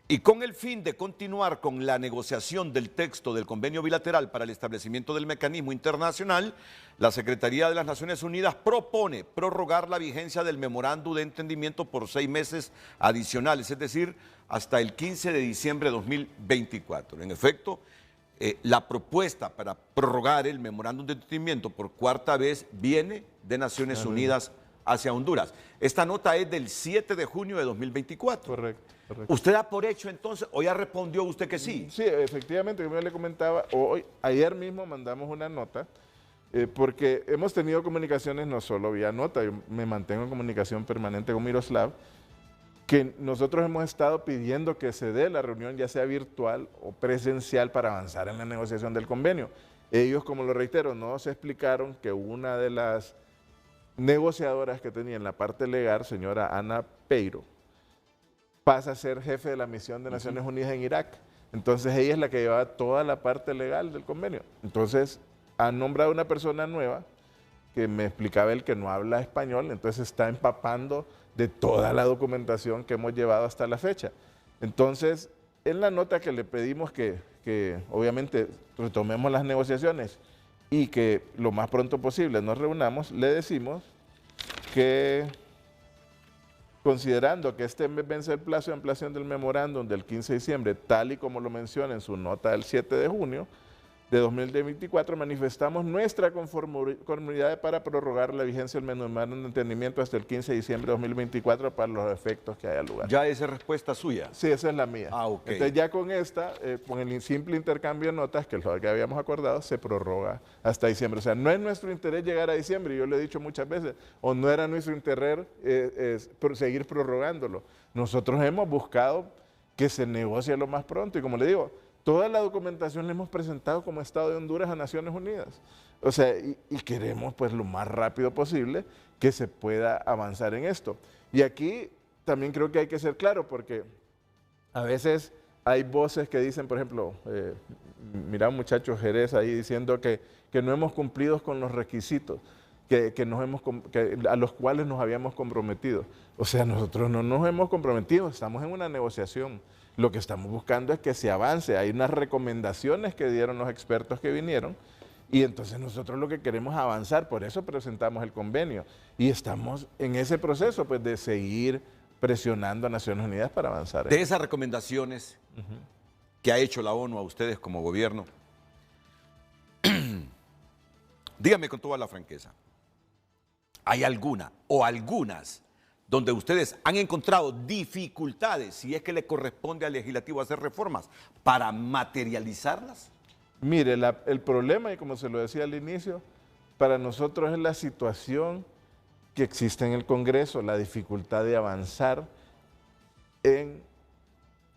Y con el fin de continuar con la negociación del texto del convenio bilateral para el establecimiento del mecanismo internacional, la Secretaría de las Naciones Unidas propone prorrogar la vigencia del memorándum de entendimiento por 6 meses adicionales, es decir, hasta el 15 de diciembre de 2024. En efecto, la propuesta para prorrogar el memorándum de entendimiento por 4ª vez viene de Naciones Unidas hacia Honduras. Esta nota es del 7 de junio de 2024. Correcto. ¿Usted da por hecho entonces, o ya respondió usted que sí? Sí, efectivamente, como yo le comentaba, ayer mismo mandamos una nota, porque hemos tenido comunicaciones no solo vía nota, yo me mantengo en comunicación permanente con Miroslav, que nosotros hemos estado pidiendo que se dé la reunión, ya sea virtual o presencial, para avanzar en la negociación del convenio. Ellos, como lo reitero, nos explicaron que una de las negociadoras que tenía en la parte legal, señora Ana Peiro, pasa a ser jefe de la misión de Naciones Unidas en Irak. Entonces ella es la que lleva toda la parte legal del convenio. Entonces han nombrado una persona nueva que me explicaba él que no habla español, entonces está empapando de toda la documentación que hemos llevado hasta la fecha. Entonces, en la nota que le pedimos que obviamente retomemos las negociaciones y que lo más pronto posible nos reunamos, le decimos que, considerando que este mes vence el plazo de ampliación del memorándum del 15 de diciembre, tal y como lo menciona en su nota del 7 de junio de 2024, manifestamos nuestra conformidad para prorrogar la vigencia del memorándum de entendimiento hasta el 15 de diciembre de 2024 para los efectos que haya lugar. ¿Ya esa es respuesta suya? Sí, esa es la mía. Ah, ok. Entonces ya con esta, con el simple intercambio de notas, que es lo que habíamos acordado, se prorroga hasta diciembre. O sea, no es nuestro interés llegar a diciembre, yo lo he dicho muchas veces, o no era nuestro interés seguir prorrogándolo. Nosotros hemos buscado que se negocie lo más pronto y, como le digo, toda la documentación la hemos presentado como Estado de Honduras a Naciones Unidas. O sea, y queremos pues lo más rápido posible que se pueda avanzar en esto. Y aquí también creo que hay que ser claro, porque a veces hay voces que dicen, por ejemplo, mira un muchacho Jerez ahí diciendo que no hemos cumplido con los requisitos a los cuales nos habíamos comprometido. O sea, nosotros no nos hemos comprometido, estamos en una negociación. Lo que estamos buscando es que se avance. Hay unas recomendaciones que dieron los expertos que vinieron y entonces nosotros lo que queremos es avanzar, por eso presentamos el convenio y estamos en ese proceso pues de seguir presionando a Naciones Unidas para avanzar. De esas recomendaciones que ha hecho la ONU a ustedes como gobierno, dígame con toda la franqueza, ¿hay alguna o algunas donde ustedes han encontrado dificultades, si es que le corresponde al legislativo hacer reformas, para materializarlas? Mire, el problema, y como se lo decía al inicio, para nosotros es la situación que existe en el Congreso, la dificultad de avanzar en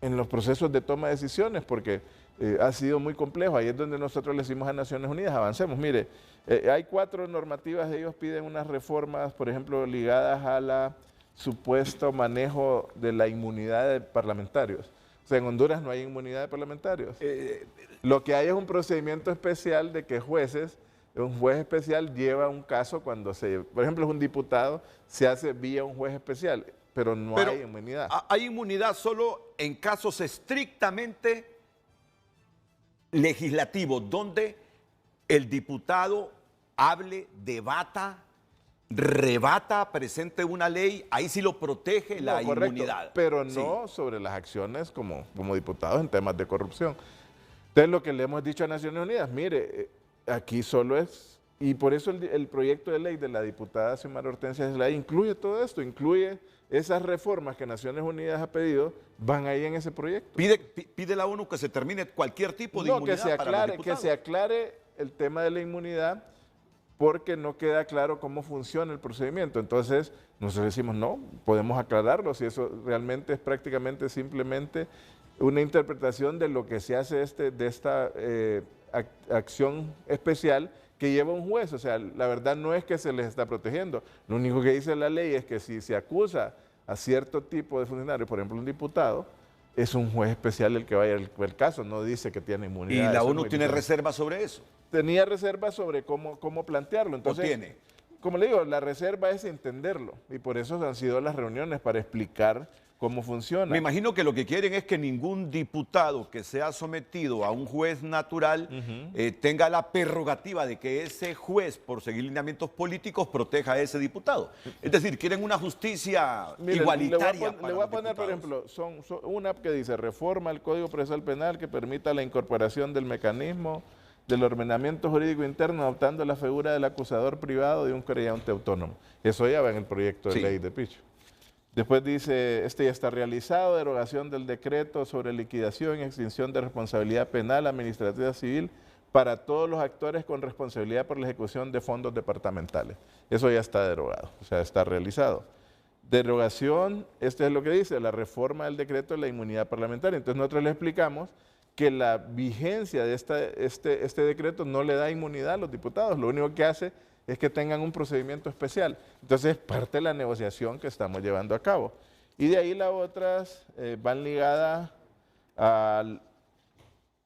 los procesos de toma de decisiones, porque ha sido muy complejo. Ahí es donde nosotros le decimos a Naciones Unidas, avancemos. Mire, hay 4 normativas, ellos piden unas reformas, por ejemplo, ligadas a la supuesto manejo de la inmunidad de parlamentarios. O sea, en Honduras no hay inmunidad de parlamentarios. Lo que hay es un procedimiento especial de que un juez especial lleva un caso cuando por ejemplo, es un diputado, se hace vía un juez especial, pero no hay inmunidad. Hay inmunidad solo en casos estrictamente legislativos, donde el diputado hable, debata, rebata, presente una ley, ahí sí lo protege la inmunidad. Pero no sobre las acciones como diputados en temas de corrupción. Entonces lo que le hemos dicho a Naciones Unidas, mire, aquí solo es, y por eso el proyecto de ley de la diputada Xiomara Hortensia Zelaya incluye todo esto, incluye esas reformas que Naciones Unidas ha pedido, van ahí en ese proyecto. ¿Pide la ONU que se termine cualquier tipo de inmunidad que se aclare el tema de la inmunidad, porque no queda claro cómo funciona el procedimiento. Entonces, nosotros decimos, no, podemos aclararlo, si eso realmente es prácticamente simplemente una interpretación de lo que se hace de esta acción especial que lleva un juez. O sea, la verdad no es que se les está protegiendo. Lo único que dice la ley es que si se acusa a cierto tipo de funcionarios, por ejemplo un diputado, es un juez especial el que vaya al caso, no dice que tiene inmunidad. ¿Y la ONU tiene reservas sobre eso? Tenía reservas sobre cómo plantearlo. Entonces, ¿O tiene? Como le digo, la reserva es entenderlo y por eso han sido las reuniones para explicar cómo funciona. Me imagino que lo que quieren es que ningún diputado que sea sometido a un juez natural tenga la prerrogativa de que ese juez, por seguir lineamientos políticos, proteja a ese diputado. Es decir, quieren una justicia igualitaria. Le voy a poner, por ejemplo, una que dice reforma al Código Procesal Penal que permita la incorporación del mecanismo del ordenamiento jurídico interno adoptando la figura del acusador privado de un querellante autónomo. Eso ya va en el proyecto de ley de Picho. Después dice, este ya está realizado, derogación del decreto sobre liquidación y extinción de responsabilidad penal, administrativa civil para todos los actores con responsabilidad por la ejecución de fondos departamentales. Eso ya está derogado, o sea, está realizado. Derogación, este es lo que dice, la reforma del decreto de la inmunidad parlamentaria. Entonces nosotros le explicamos que la vigencia de este decreto no le da inmunidad a los diputados, lo único que hace es que tengan un procedimiento especial. Entonces es parte de la negociación que estamos llevando a cabo. Y de ahí las otras van ligadas al,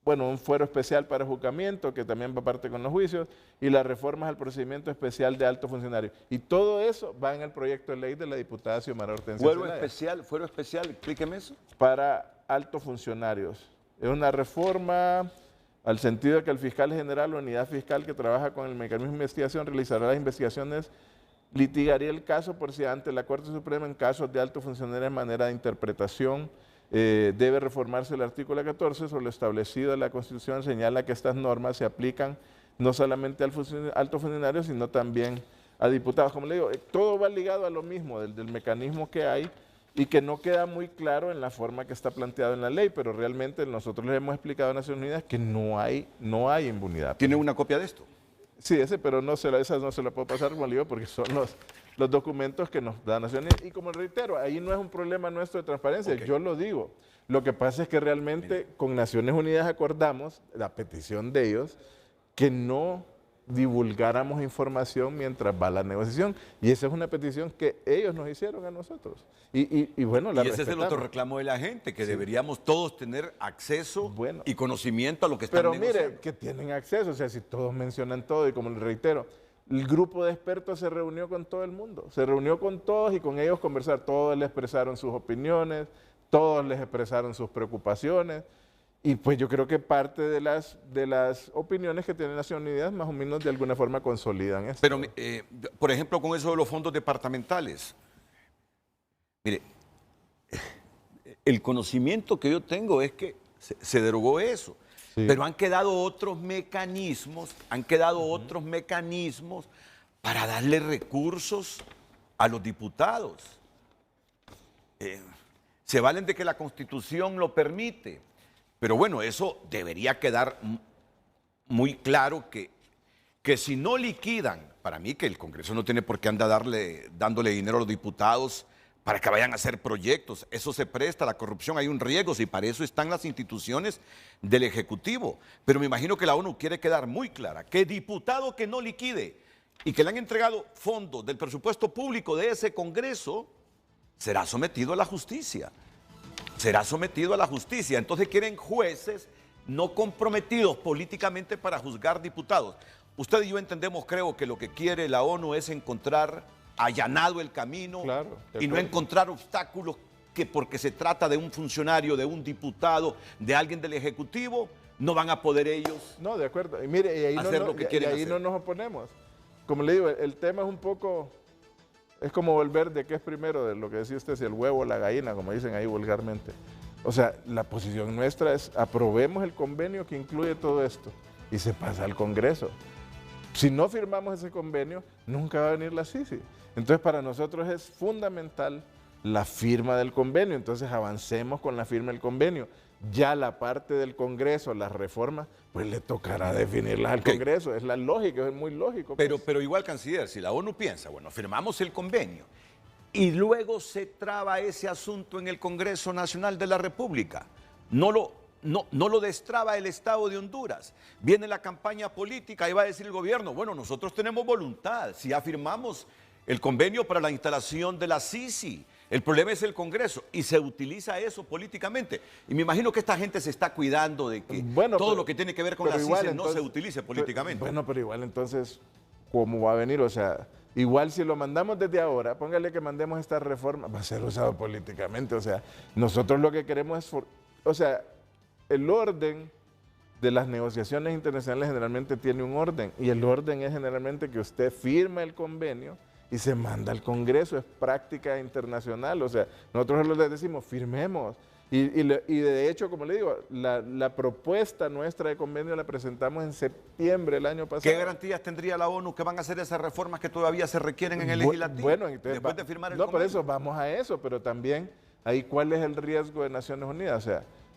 un fuero especial para juzgamiento, que también va parte con los juicios, y las reformas al procedimiento especial de alto funcionario. Y todo eso va en el proyecto de ley de la diputada Xiomara Hortensia Zelaya. Fuero especial, explíqueme eso. Para altos funcionarios. Es una reforma al sentido de que el fiscal general o unidad fiscal que trabaja con el mecanismo de investigación realizará las investigaciones, litigaría el caso por si ante la Corte Suprema en casos de alto funcionario en manera de interpretación. Debe reformarse el artículo 14 sobre lo establecido en la Constitución, señala que estas normas se aplican no solamente al alto funcionario, sino también a diputados. Como le digo, todo va ligado a lo mismo, del mecanismo que hay, y que no queda muy claro en la forma que está planteado en la ley, pero realmente nosotros les hemos explicado a Naciones Unidas que no hay impunidad. ¿Tiene una copia de esto? Sí, pero esa no se la puedo pasar, como le digo, porque son los documentos que nos da Naciones Unidas. Y como reitero, ahí no es un problema nuestro de transparencia, yo lo digo. Lo que pasa es que realmente con Naciones Unidas acordamos, la petición de ellos, que no divulgáramos información mientras va la negociación. Y esa es una petición que ellos nos hicieron a nosotros. Y bueno, la respetamos. Y ese es el otro reclamo de la gente, que deberíamos todos tener acceso y conocimiento a lo que están negociando. Pero mire, que tienen acceso, o sea, si todos mencionan todo, y como les reitero, el grupo de expertos se reunió con todo el mundo, se reunió con todos y con ellos conversar. Todos les expresaron sus opiniones, todos les expresaron sus preocupaciones. Y pues yo creo que parte de las opiniones que tienen Naciones Unidas más o menos de alguna forma consolidan esto. Pero, por ejemplo, con eso de los fondos departamentales, mire, el conocimiento que yo tengo es que se derogó eso, pero han quedado otros mecanismos, para darle recursos a los diputados. Se valen de que la Constitución lo permite. Pero bueno, eso debería quedar muy claro que si no liquidan, para mí que el Congreso no tiene por qué andar dándole dinero a los diputados para que vayan a hacer proyectos. Eso se presta a la corrupción, hay un riesgo, y para eso están las instituciones del Ejecutivo. Pero me imagino que la ONU quiere quedar muy clara que diputado que no liquide y que le han entregado fondos del presupuesto público de ese Congreso será sometido a la justicia. Entonces quieren jueces no comprometidos políticamente para juzgar diputados. Usted y yo entendemos, creo, que lo que quiere la ONU es encontrar allanado el camino y no encontrar obstáculos que porque se trata de un funcionario, de un diputado, de alguien del Ejecutivo, no van a poder ellos de acuerdo. Y mire, y ahí hacer lo que quieren hacer. No nos oponemos. Como le digo, el tema es un poco... Es como volver de qué es primero, de lo que decía usted, si el huevo o la gallina, como dicen ahí vulgarmente. O sea, la posición nuestra es aprobemos el convenio que incluye todo esto y se pasa al Congreso. Si no firmamos ese convenio, nunca va a venir la CICI. Entonces, para nosotros es fundamental la firma del convenio. Entonces, avancemos con la firma del convenio. Ya la parte del Congreso, las reformas, pues le tocará definirlas al Congreso. Es la lógica, es muy lógico. Pero igual, canciller, si la ONU piensa, bueno, firmamos el convenio y luego se traba ese asunto en el Congreso Nacional de la República, no lo no lo destraba el Estado de Honduras. Viene la campaña política y va a decir el gobierno, bueno, nosotros tenemos voluntad, si ya firmamos el convenio para la instalación de la Sisi, el problema es el Congreso y se utiliza eso políticamente. Y me imagino que esta gente se está cuidando de que todo lo que tiene que ver con la Sisi no se utilice políticamente. Bueno, pero igual entonces, ¿cómo va a venir? O sea, igual si lo mandamos desde ahora, póngale que mandemos esta reforma, va a ser usado políticamente. O sea, nosotros lo que queremos es, o sea, el orden de las negociaciones internacionales generalmente tiene un orden y el orden es generalmente que usted firma el convenio y se manda al Congreso, es práctica internacional. O sea, nosotros les decimos, firmemos. Y de hecho, como le digo, la propuesta nuestra de convenio la presentamos en septiembre del año pasado. ¿Qué garantías tendría la ONU que van a hacer esas reformas que todavía se requieren en el legislativo? Bueno, entonces, después de firmar el no, convenio. por eso vamos a eso, pero también ahí cuál es el riesgo de Naciones Unidas.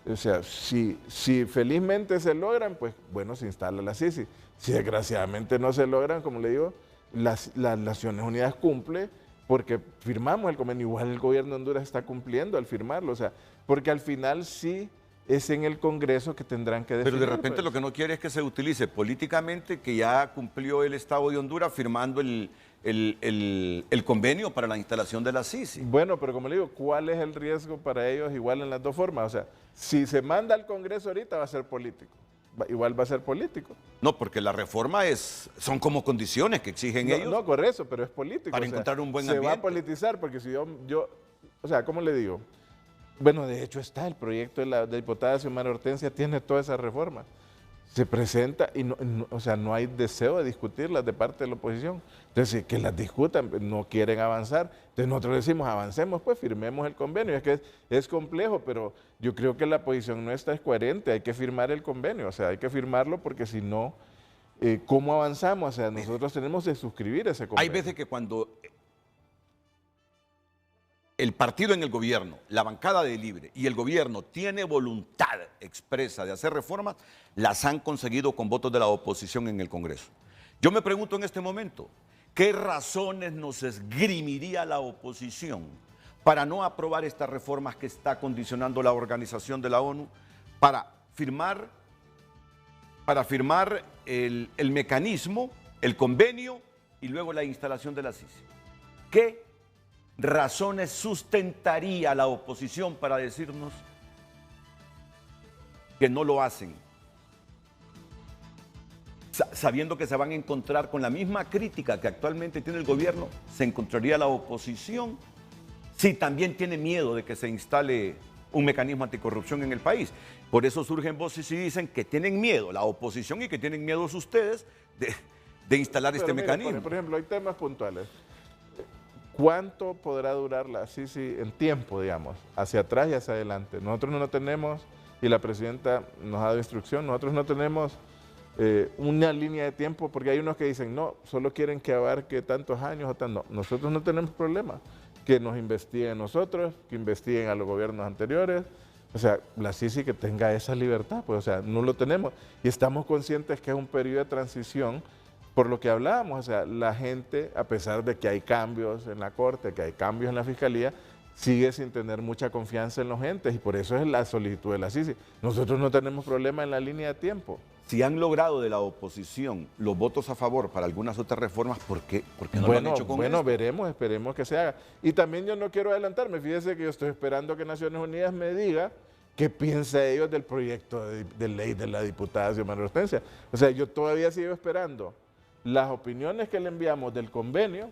O sea, si felizmente se logran, pues bueno, se instala la Sisi. Si desgraciadamente no se logran, como le digo, las Naciones Unidas cumple porque firmamos el convenio. Igual el gobierno de Honduras está cumpliendo al firmarlo, o sea, porque al final sí es en el Congreso que tendrán que definir. Pero de repente lo que no quiere es que se utilice políticamente, que ya cumplió el Estado de Honduras firmando el convenio para la instalación de la Sisi. Bueno, pero como le digo, ¿cuál es el riesgo para ellos? Igual en las dos formas, o sea, si se manda al Congreso ahorita va a ser político. Igual va a ser político. No, porque la reforma son como condiciones que exigen ellos. No, por eso, pero es político. Para encontrar un buen ambiente. Se va a politizar, porque si yo, o sea, ¿cómo le digo? Bueno, de hecho está el proyecto de la diputada Xiomara Hortensia, tiene toda esa reforma. Se presenta y o sea, no hay deseo de discutirlas de parte de la oposición. Entonces, que las discutan, no quieren avanzar. Entonces nosotros decimos, avancemos, pues firmemos el convenio. Es que es complejo, pero yo creo que la posición nuestra es coherente. Hay que firmar el convenio, o sea, hay que firmarlo porque si no, ¿cómo avanzamos? O sea, nosotros tenemos que suscribir ese convenio. Hay veces que cuando el partido en el gobierno, la bancada de Libre y el gobierno tiene voluntad expresa de hacer reformas, las han conseguido con votos de la oposición en el Congreso. Yo me pregunto en este momento, ¿qué razones nos esgrimiría la oposición para no aprobar estas reformas que está condicionando la organización de la ONU para firmar el mecanismo, el convenio y luego la instalación de la Sisi? ¿Qué razones sustentaría la oposición para decirnos que no lo hacen? Sabiendo que se van a encontrar con la misma crítica que actualmente tiene el gobierno, se encontraría la oposición si también tiene miedo de que se instale un mecanismo anticorrupción en el país. Por eso surgen voces y dicen que tienen miedo la oposición y que tienen miedo ustedes de instalar este mecanismo. Por ejemplo, hay temas puntuales. ¿Cuánto podrá durar la Sisi en tiempo, digamos, hacia atrás y hacia adelante? Nosotros no tenemos, y la presidenta nos ha dado instrucción, nosotros no tenemos una línea de tiempo, porque hay unos que dicen, no, solo quieren que abarque tantos años o tanto. No, nosotros no tenemos problema. Que nos investiguen nosotros, que investiguen a los gobiernos anteriores. O sea, la Sisi que tenga esa libertad, pues, o sea, no lo tenemos. Y estamos conscientes que es un periodo de transición. Por lo que hablábamos, o sea, la gente, a pesar de que hay cambios en la Corte, que hay cambios en la Fiscalía, sigue sin tener mucha confianza en los entes y por eso es la solicitud de la Sisi. Nosotros no tenemos problema en la línea de tiempo. Si han logrado de la oposición los votos a favor para algunas otras reformas, ¿por qué no lo han hecho con esto? Veremos, esperemos que se haga. Y también yo no quiero adelantarme, fíjese que yo estoy esperando que Naciones Unidas me diga qué piensa ellos del proyecto de ley de la diputada Xiomara Hortensia. O sea, yo todavía sigo esperando las opiniones que le enviamos del convenio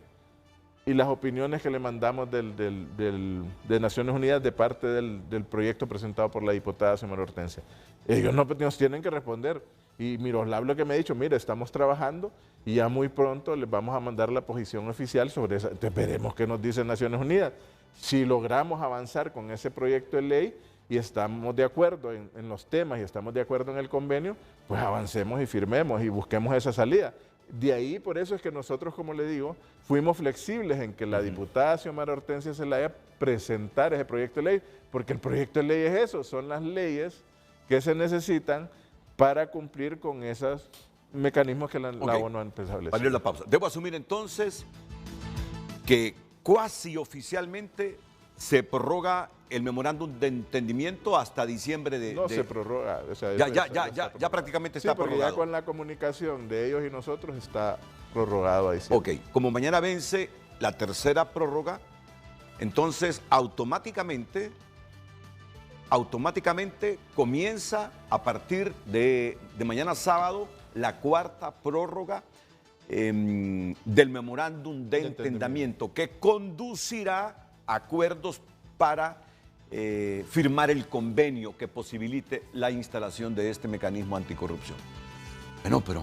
y las opiniones que le mandamos de Naciones Unidas de parte del proyecto presentado por la diputada Xiomara Hortensia. Ellos nos tienen que responder. Y Miroslav lo que me ha dicho, mira, estamos trabajando y ya muy pronto les vamos a mandar la posición oficial sobre eso. Entonces veremos qué nos dice Naciones Unidas. Si logramos avanzar con ese proyecto de ley y estamos de acuerdo en los temas y estamos de acuerdo en el convenio, pues avancemos y firmemos y busquemos esa salida. De ahí, por eso es que nosotros, como le digo, fuimos flexibles en que la diputada Xiomara Hortensia Zelaya presentara ese proyecto de ley, porque el proyecto de ley es eso, son las leyes que se necesitan para cumplir con esos mecanismos que la ONU ha establecido. Vale la pausa. Debo asumir entonces que cuasi oficialmente se prorroga el memorándum de entendimiento hasta diciembre de... No se prorroga. O sea, ya prácticamente está prorrogado. Ya con la comunicación de ellos y nosotros está prorrogado a diciembre. Ok, como mañana vence la tercera prórroga, entonces automáticamente comienza a partir de mañana sábado la cuarta prórroga del memorándum de entendimiento que conducirá a acuerdos para firmar el convenio que posibilite la instalación de este mecanismo anticorrupción. Bueno, pero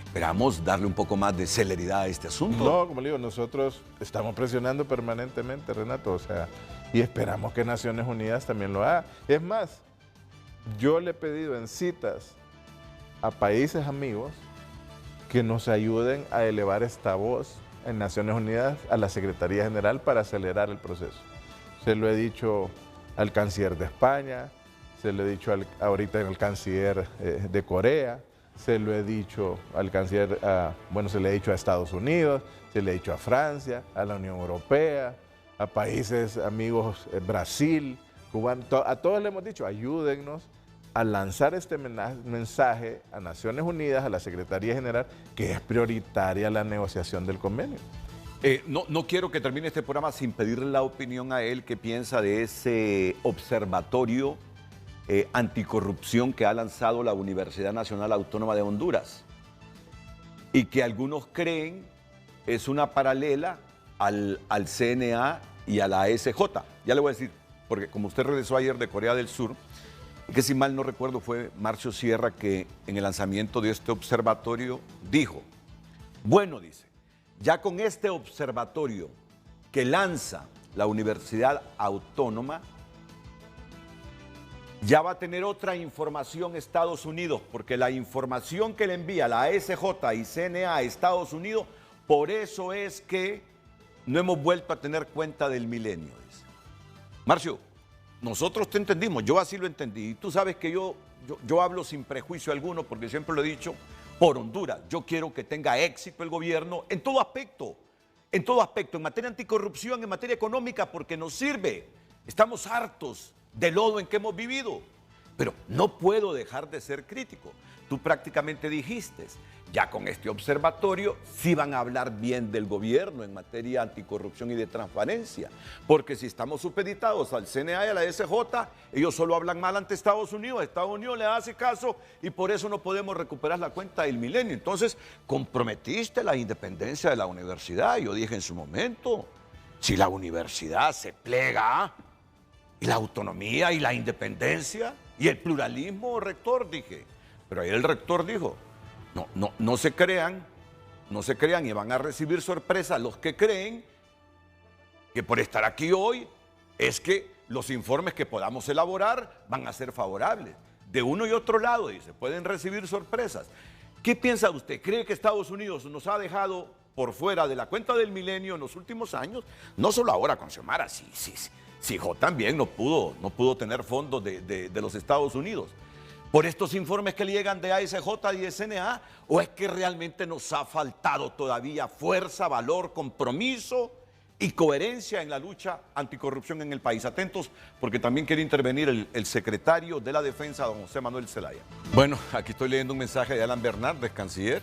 esperamos darle un poco más de celeridad a este asunto. No, como le digo, nosotros estamos presionando permanentemente, Renato, o sea, y esperamos que Naciones Unidas también lo haga. Es más, yo le he pedido en citas a países amigos que nos ayuden a elevar esta voz en Naciones Unidas a la Secretaría General para acelerar el proceso. Se lo he dicho al canciller de España, se lo he dicho ahorita al canciller de Corea, se lo he dicho al canciller, se le he dicho a Estados Unidos, se le he dicho a Francia, a la Unión Europea, a países amigos, Brasil, Cuba, a todos le hemos dicho, ayúdennos a lanzar este mensaje a Naciones Unidas, a la Secretaría General, que es prioritaria la negociación del convenio. No quiero que termine este programa sin pedirle la opinión a él, qué piensa de ese observatorio anticorrupción que ha lanzado la Universidad Nacional Autónoma de Honduras y que algunos creen es una paralela al CNA y a la ASJ. Ya le voy a decir, porque como usted regresó ayer de Corea del Sur, que si mal no recuerdo fue Marcio Sierra que en el lanzamiento de este observatorio dijo, bueno, dice, ya con este observatorio que lanza la Universidad Autónoma, ya va a tener otra información Estados Unidos, porque la información que le envía la ASJ y CNA a Estados Unidos, por eso es que no hemos vuelto a tener cuenta del milenio. Dice. Marcio, nosotros te entendimos, yo así lo entendí, y tú sabes que yo hablo sin prejuicio alguno, porque siempre lo he dicho, por Honduras. Yo quiero que tenga éxito el gobierno en todo aspecto, en materia anticorrupción, en materia económica, porque nos sirve. Estamos hartos del lodo en que hemos vivido, pero no puedo dejar de ser crítico. Tú prácticamente dijiste, ya con este observatorio sí van a hablar bien del gobierno en materia anticorrupción y de transparencia, porque si estamos supeditados al CNA y a la SJ, ellos solo hablan mal ante Estados Unidos le hace caso y por eso no podemos recuperar la cuenta del milenio. Entonces, comprometiste la independencia de la universidad. Yo dije en su momento, si la universidad se plega y la autonomía y la independencia y el pluralismo, rector, dije, pero ahí el rector dijo, no se crean y van a recibir sorpresa los que creen que por estar aquí hoy es que los informes que podamos elaborar van a ser favorables. De uno y otro lado, dice, pueden recibir sorpresas. ¿Qué piensa usted? ¿Cree que Estados Unidos nos ha dejado por fuera de la cuenta del milenio en los últimos años? No solo ahora con Xiomara, sí, también no pudo tener fondos de los Estados Unidos. ¿Por estos informes que le llegan de ASJ y de CNA? ¿O es que realmente nos ha faltado todavía fuerza, valor, compromiso y coherencia en la lucha anticorrupción en el país? Atentos, porque también quiere intervenir el secretario de la Defensa, don José Manuel Zelaya. Bueno, aquí estoy leyendo un mensaje de Alan Bernardes, canciller,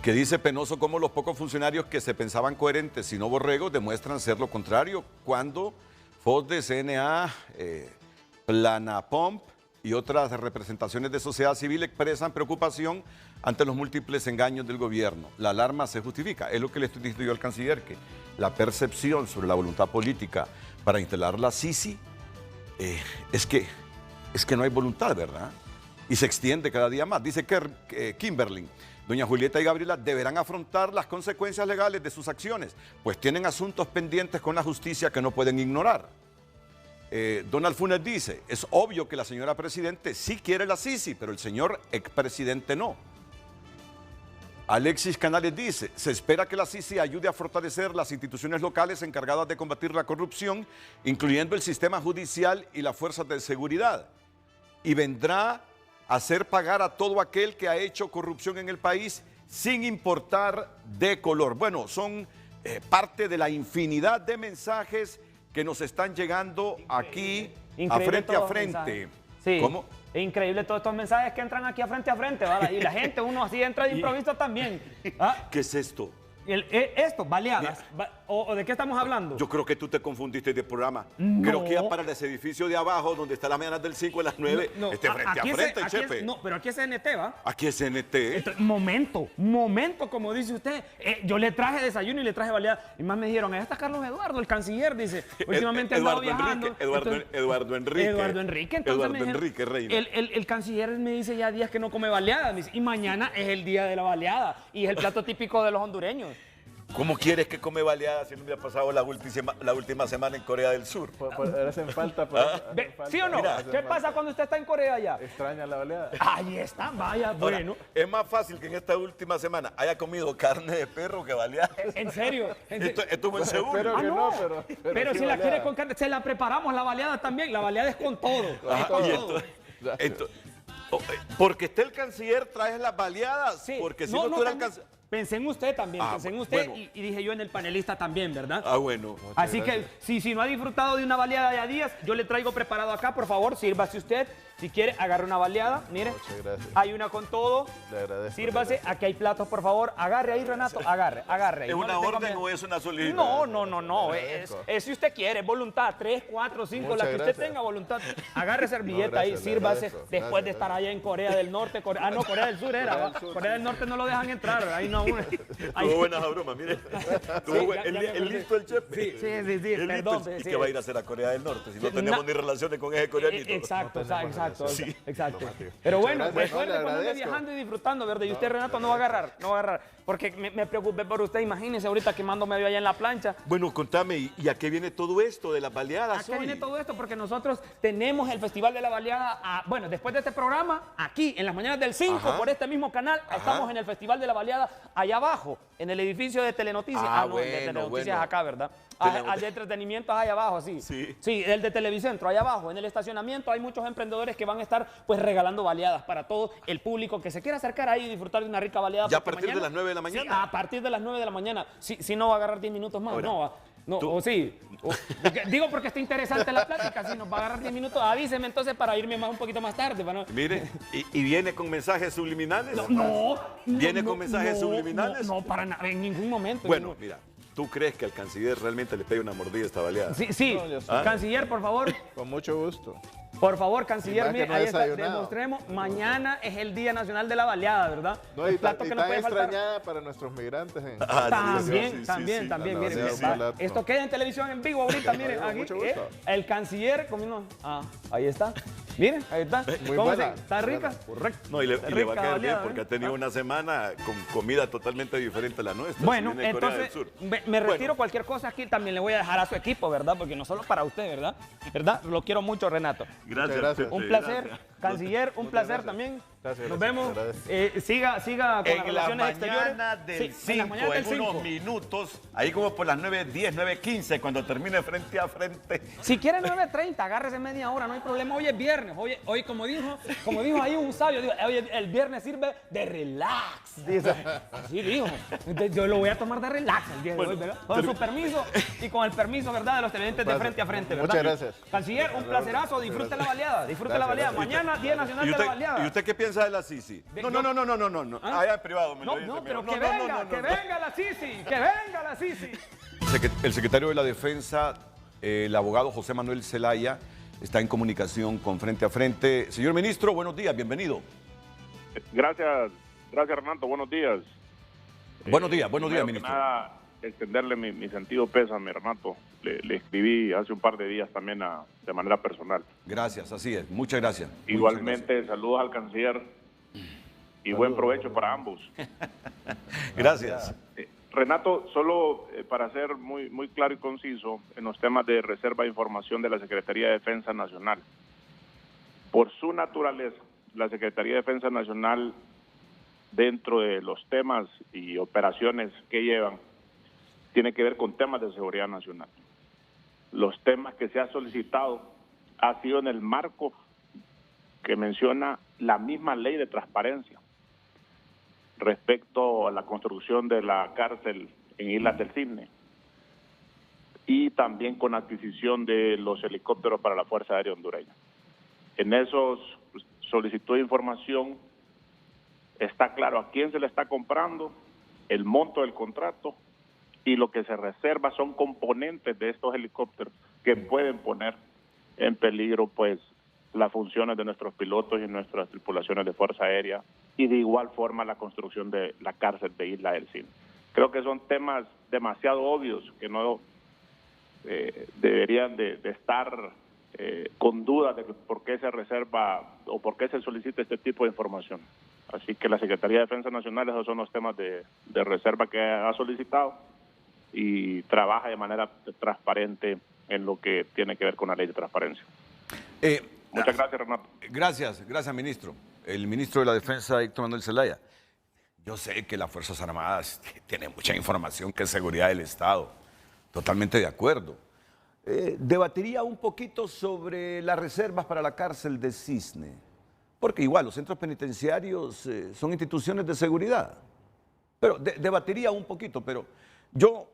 que dice: penoso cómo los pocos funcionarios que se pensaban coherentes y no borregos demuestran ser lo contrario cuando FOSDE, CNA, Planapomp y otras representaciones de sociedad civil expresan preocupación ante los múltiples engaños del gobierno. La alarma se justifica. Es lo que le estoy diciendo yo al canciller, que la percepción sobre la voluntad política para instalar la Sisi es que no hay voluntad, ¿verdad? Y se extiende cada día más. Dice que Kimberly, doña Julieta y Gabriela deberán afrontar las consecuencias legales de sus acciones, pues tienen asuntos pendientes con la justicia que no pueden ignorar. Donald Funes dice, es obvio que la señora presidente sí quiere la Sisi, pero el señor expresidente no. Alexis Canales dice, se espera que la Sisi ayude a fortalecer las instituciones locales encargadas de combatir la corrupción, incluyendo el sistema judicial y las fuerzas de seguridad, y vendrá a hacer pagar a todo aquel que ha hecho corrupción en el país sin importar de color. Bueno, son parte de la infinidad de mensajes que nos están llegando aquí a Increíble frente a todos los frente. Sí. ¿Cómo? Es increíble todos estos mensajes que entran aquí a frente, ¿verdad? Y la gente, uno así entra de improviso también. ¿Ah? ¿Qué es esto? Esto, baleadas. ¿O de qué estamos hablando? Yo creo que tú te confundiste de programa. No. Creo que iba para ese edificio de abajo, donde está las mañanas del 5 y las 9. No, Frente a frente, chefe. No, pero aquí es NT, ¿va? Aquí es NT. Momento, como dice usted. Yo le traje desayuno y le traje baleada. Y más me dijeron, ahí está Carlos Eduardo, el canciller, dice. Últimamente ha andado viajando. Eduardo Enrique. Eduardo Enrique, entonces Eduardo me dijeron, Enrique, reina. el canciller me dice ya días que no come baleada. Me dice, y mañana es el día de la baleada. Y es el plato típico de los hondureños. ¿Cómo quieres que come baleada si no me ha pasado la última semana en Corea del Sur? Hacen falta. ¿Sí o no? Mira, ¿Qué pasa cuando usted está en Corea ya? Extraña la baleada. Ahí está, vaya, bueno. Ahora, es más fácil que en esta última semana haya comido carne de perro que baleada. ¿En serio? Esto es en seguro. Espero que no, pero sí si la baleada. quiere con carne, se la preparamos la baleada también. La baleada es con todo. Ajá, con y todo. porque esté el canciller, traes las baleadas. Sí. Porque si no, tú eras el canciller. Pensé en usted también, pensé en usted bueno. y dije yo en el panelista también, ¿verdad? Ah, bueno. Así que si no ha disfrutado de una baleada de a días, yo le traigo preparado acá, por favor, sírvase usted. Si quiere, agarre una baleada, mire. Muchas gracias. Hay una con todo. Le agradezco. Sírvase, aquí hay platos, por favor. Agarre ahí, Renato, agarre ahí. ¿Es No una le tenga orden miedo. o es una solicitud? No. Es si usted quiere, voluntad. 3, 4, 5, Muchas la que usted gracias. tenga voluntad. Agarre servilleta ahí, gracias, le sírvase. agradezco. Después Gracias, de estar allá en Corea del Norte. Corea del Sur era. Corea del Sur. Corea del Norte no lo dejan entrar. Ahí no. Tuvo buenas bromas, mire. El listo el chef. Sí, El perdón. listo. ¿Y sí. qué va a ir a hacer a Corea del Norte si no tenemos ni relaciones con ese coreanito? Exacto. Sí. Pero bueno, Muchas gracias, recuerde le cuando ande agradezco. viajando y disfrutando, ¿verdad? Y usted, Renato, no va a agarrar. Porque me preocupé por usted. Imagínese ahorita quemándome yo allá en la plancha. Bueno, contame, ¿y a qué viene todo esto de las baleadas ¿A qué hoy? viene todo esto? Porque nosotros tenemos el Festival de la Baleada, bueno, después de este programa, aquí, en las mañanas del 5, Ajá. por este mismo canal, estamos en el Festival de la Baleada, allá abajo, en el edificio de Telenoticias. Ah, No, el de bueno, Telenoticias bueno. acá, ¿verdad? Telenoticias. Al de entretenimiento es allá abajo, sí. Sí, el de Televicentro, allá abajo, en el estacionamiento, hay muchos emprendedores que van a estar, pues, regalando baleadas para todo el público que se quiera acercar ahí y disfrutar de una rica baleada. ¿Ya a porque partir de las 9 de la mañana? Sí, a partir de las 9 de la mañana. Si no va a agarrar 10 minutos más, Ahora, no va. No, tú- o sí. Digo porque está interesante la plática. Si nos va a agarrar 10 minutos, avíseme entonces para irme un poquito más tarde. Para no... Mire, ¿y viene con mensajes subliminales? ¿Viene con mensajes subliminales? No, para nada, en ningún momento. Bueno, mira, ¿tú crees que al canciller realmente le pegue una mordida a esta baleada? Sí. No, yo sé. Canciller, por favor. Con mucho gusto. Por favor, canciller, Y más que mire, no he ahí está, desayunado. demostremos. Mañana es el Día Nacional de la Baleada, ¿verdad? No, El y plato tan que no puede faltar. extrañada para nuestros migrantes. También, sí, también, la miren, baleada, va, un plato. esto queda en televisión en vivo ahorita, miren, Con aquí, mucho gusto. el canciller comiendo, ahí está, miren, ahí está, Muy ¿Cómo buena, ¿Está rica? correcto. No, y le va a Rica caer bien baleada, porque ¿eh? ha tenido una semana con comida totalmente diferente a la nuestra. Bueno, si viene de Corea del entonces Sur. me retiro cualquier cosa aquí, también le voy a dejar a su equipo, ¿verdad? Porque no solo para usted, ¿verdad? Lo quiero mucho, Renato. Gracias, gracias. Pepe, Un placer, gracias. canciller, un Muchas placer gracias. también. Gracias, Nos gracias, vemos. agradezco. Siga con las En la relaciones exteriores. mañana del Sí, en 5, las mañanas del en unos 5. minutos, ahí como por las 9:10, 9:15, cuando termine frente a frente. Si quiere 9:30, agárrese media hora, no hay problema. Hoy es viernes. Hoy como dijo ahí un sabio, dijo, hoy el viernes sirve de relax. Dice, así dijo. Entonces, yo lo voy a tomar de relax el día de hoy, ¿verdad? Con su permiso y con el permiso, ¿verdad? De los televidentes de frente a frente, ¿verdad? Muchas gracias. Canciller, un placerazo. Disfrute la baleada. Disfrute la baleada. Gracias. Mañana, Día Nacional ¿Y de usted, la Baleada. ¿Y usted qué piensa de la Sisi? No. ¿Ah? Allá en privado me lo No, dice. no, mira. pero que venga la Sisi, que venga la Sisi. El secretario de la Defensa, el abogado José Manuel Zelaya, está en comunicación con Frente a Frente. Señor ministro, buenos días, bienvenido. Gracias Renato, buenos días. Buenos días, Primero que ministro. nada, extenderle mi sentido pésame, Renato. Le escribí hace un par de días también de manera personal. Gracias, así es, muchas gracias. Igualmente, saludos al canciller y buen provecho para ambos. Gracias. Renato, solo para ser muy claro y conciso en los temas de reserva de información de la Secretaría de Defensa Nacional. Por su naturaleza, la Secretaría de Defensa Nacional, dentro de los temas y operaciones que llevan, tiene que ver con temas de seguridad nacional. Los temas que se ha solicitado ha sido en el marco que menciona la misma ley de transparencia respecto a la construcción de la cárcel en Islas del Cisne. y también con adquisición de los helicópteros para la Fuerza Aérea Hondureña. En esos solicitud de información está claro a quién se le está comprando, el monto del contrato, y lo que se reserva son componentes de estos helicópteros que pueden poner en peligro pues las funciones de nuestros pilotos y nuestras tripulaciones de Fuerza Aérea, y de igual forma la construcción de la cárcel de Isla del Cine. Creo que son temas demasiado obvios que no deberían de estar con dudas de por qué se reserva o por qué se solicita este tipo de información. Así que la Secretaría de Defensa Nacional, esos son los temas de reserva que ha solicitado, y trabaja de manera transparente en lo que tiene que ver con la ley de transparencia. Muchas gracias, Renato. Gracias, ministro. El ministro de la Defensa, Héctor Manuel Zelaya. Yo sé que las Fuerzas Armadas tienen mucha información que es seguridad del Estado. Totalmente de acuerdo. Debatiría un poquito sobre las reservas para la cárcel de Cisne. Porque igual los centros penitenciarios son instituciones de seguridad. Pero debatiría un poquito, pero yo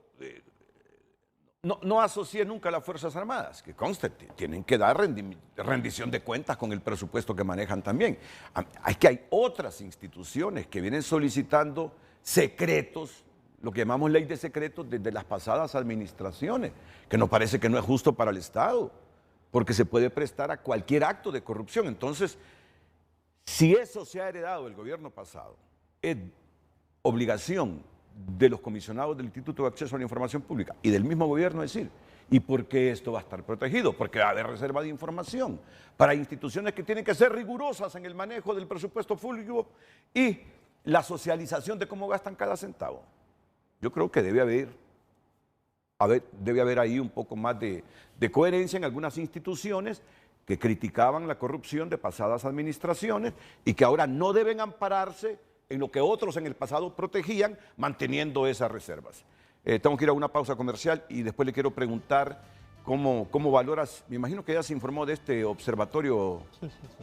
no asocié nunca a las Fuerzas Armadas, que conste, tienen que dar rendición de cuentas con el presupuesto que manejan también. Es que hay otras instituciones que vienen solicitando secretos, lo que llamamos ley de secretos, desde las pasadas administraciones, que nos parece que no es justo para el Estado, porque se puede prestar a cualquier acto de corrupción. Entonces, si eso se ha heredado del gobierno pasado, es obligación de los comisionados del Instituto de Acceso a la Información Pública y del mismo gobierno decir, ¿y por qué esto va a estar protegido? Porque va a haber reserva de información para instituciones que tienen que ser rigurosas en el manejo del presupuesto público y la socialización de cómo gastan cada centavo. Yo creo que debe haber ahí un poco más de coherencia en algunas instituciones que criticaban la corrupción de pasadas administraciones y que ahora no deben ampararse en lo que otros en el pasado protegían, manteniendo esas reservas. Tengo que ir a una pausa comercial y después le quiero preguntar cómo valoras, me imagino que ya se informó de este observatorio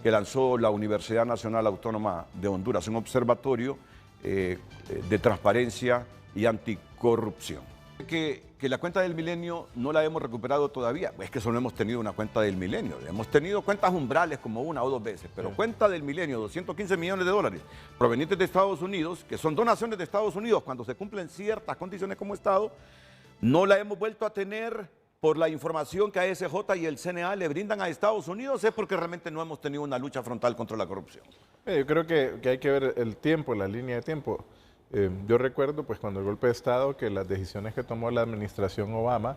que lanzó la Universidad Nacional Autónoma de Honduras, un observatorio de transparencia y anticorrupción. Que la cuenta del milenio no la hemos recuperado todavía, es que solo hemos tenido una cuenta del milenio, hemos tenido cuentas umbrales como una o dos veces, pero cuenta del milenio, 215 millones de dólares provenientes de Estados Unidos, que son donaciones de Estados Unidos cuando se cumplen ciertas condiciones como Estado, no la hemos vuelto a tener por la información que ASJ y el CNA le brindan a Estados Unidos, es porque realmente no hemos tenido una lucha frontal contra la corrupción. Yo creo que hay que ver el tiempo, la línea de tiempo. Yo recuerdo pues cuando el golpe de Estado que las decisiones que tomó la administración Obama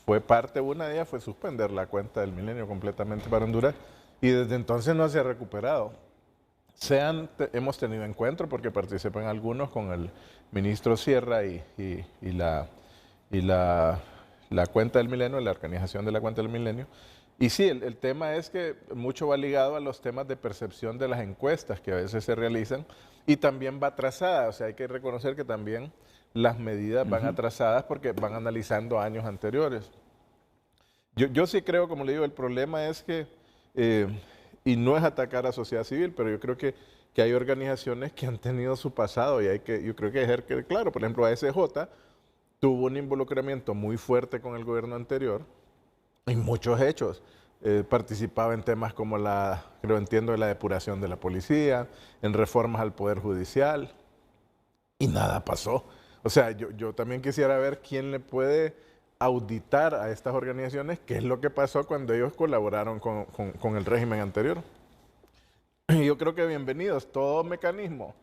una de ellas fue suspender la cuenta del milenio completamente para Honduras, y desde entonces no se ha recuperado. Hemos tenido encuentros porque participan algunos con el ministro Sierra y la cuenta del milenio, la organización de la cuenta del milenio. Y sí, el tema es que mucho va ligado a los temas de percepción de las encuestas que a veces se realizan, y también va atrasada. O sea, hay que reconocer que también las medidas van atrasadas porque van analizando años anteriores. Yo sí creo, como le digo, el problema es que, y no es atacar a sociedad civil, pero yo creo que hay organizaciones que han tenido su pasado y yo creo que hay que dejar claro. Por ejemplo, ASJ tuvo un involucramiento muy fuerte con el gobierno anterior en muchos hechos. Participaba en temas como la depuración de la policía, en reformas al Poder Judicial, y nada pasó. O sea, yo también quisiera ver quién le puede auditar a estas organizaciones qué es lo que pasó cuando ellos colaboraron con el régimen anterior. Y yo creo que bienvenidos todo mecanismo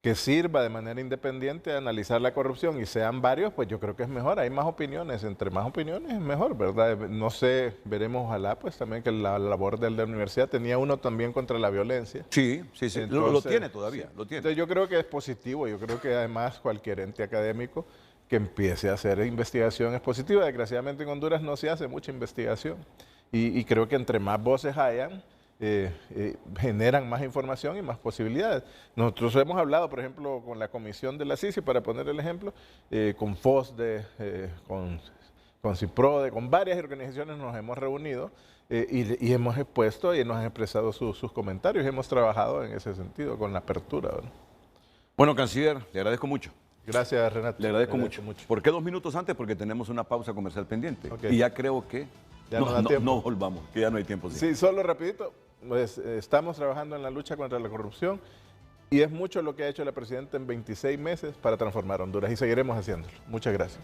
que sirva de manera independiente a analizar la corrupción y sean varios, pues yo creo que es mejor. Hay más opiniones, entre más opiniones es mejor, ¿verdad? No sé, veremos, ojalá, pues también que la labor de la universidad tenía uno también contra la violencia. Sí, entonces, lo tiene todavía, sí. Lo tiene. Entonces yo creo que es positivo, yo creo que además cualquier ente académico que empiece a hacer investigación es positiva. Desgraciadamente en Honduras no se hace mucha investigación y creo que entre más voces hayan, generan más información y más posibilidades. Nosotros hemos hablado, por ejemplo, con la comisión de la CICI, para poner el ejemplo, con FOSDE, con CIPRODE, con varias organizaciones nos hemos reunido y hemos expuesto y nos han expresado sus comentarios y hemos trabajado en ese sentido, con la apertura, ¿verdad? Bueno, canciller, le agradezco mucho. Gracias, Renato. Le agradezco mucho. ¿Por qué 2 minutos antes? Porque tenemos una pausa comercial pendiente. Y ya creo que ya no volvamos, que ya no hay tiempo. Sí, solo rapidito, pues, estamos trabajando en la lucha contra la corrupción y es mucho lo que ha hecho la presidenta en 26 meses para transformar Honduras y seguiremos haciéndolo. Muchas gracias.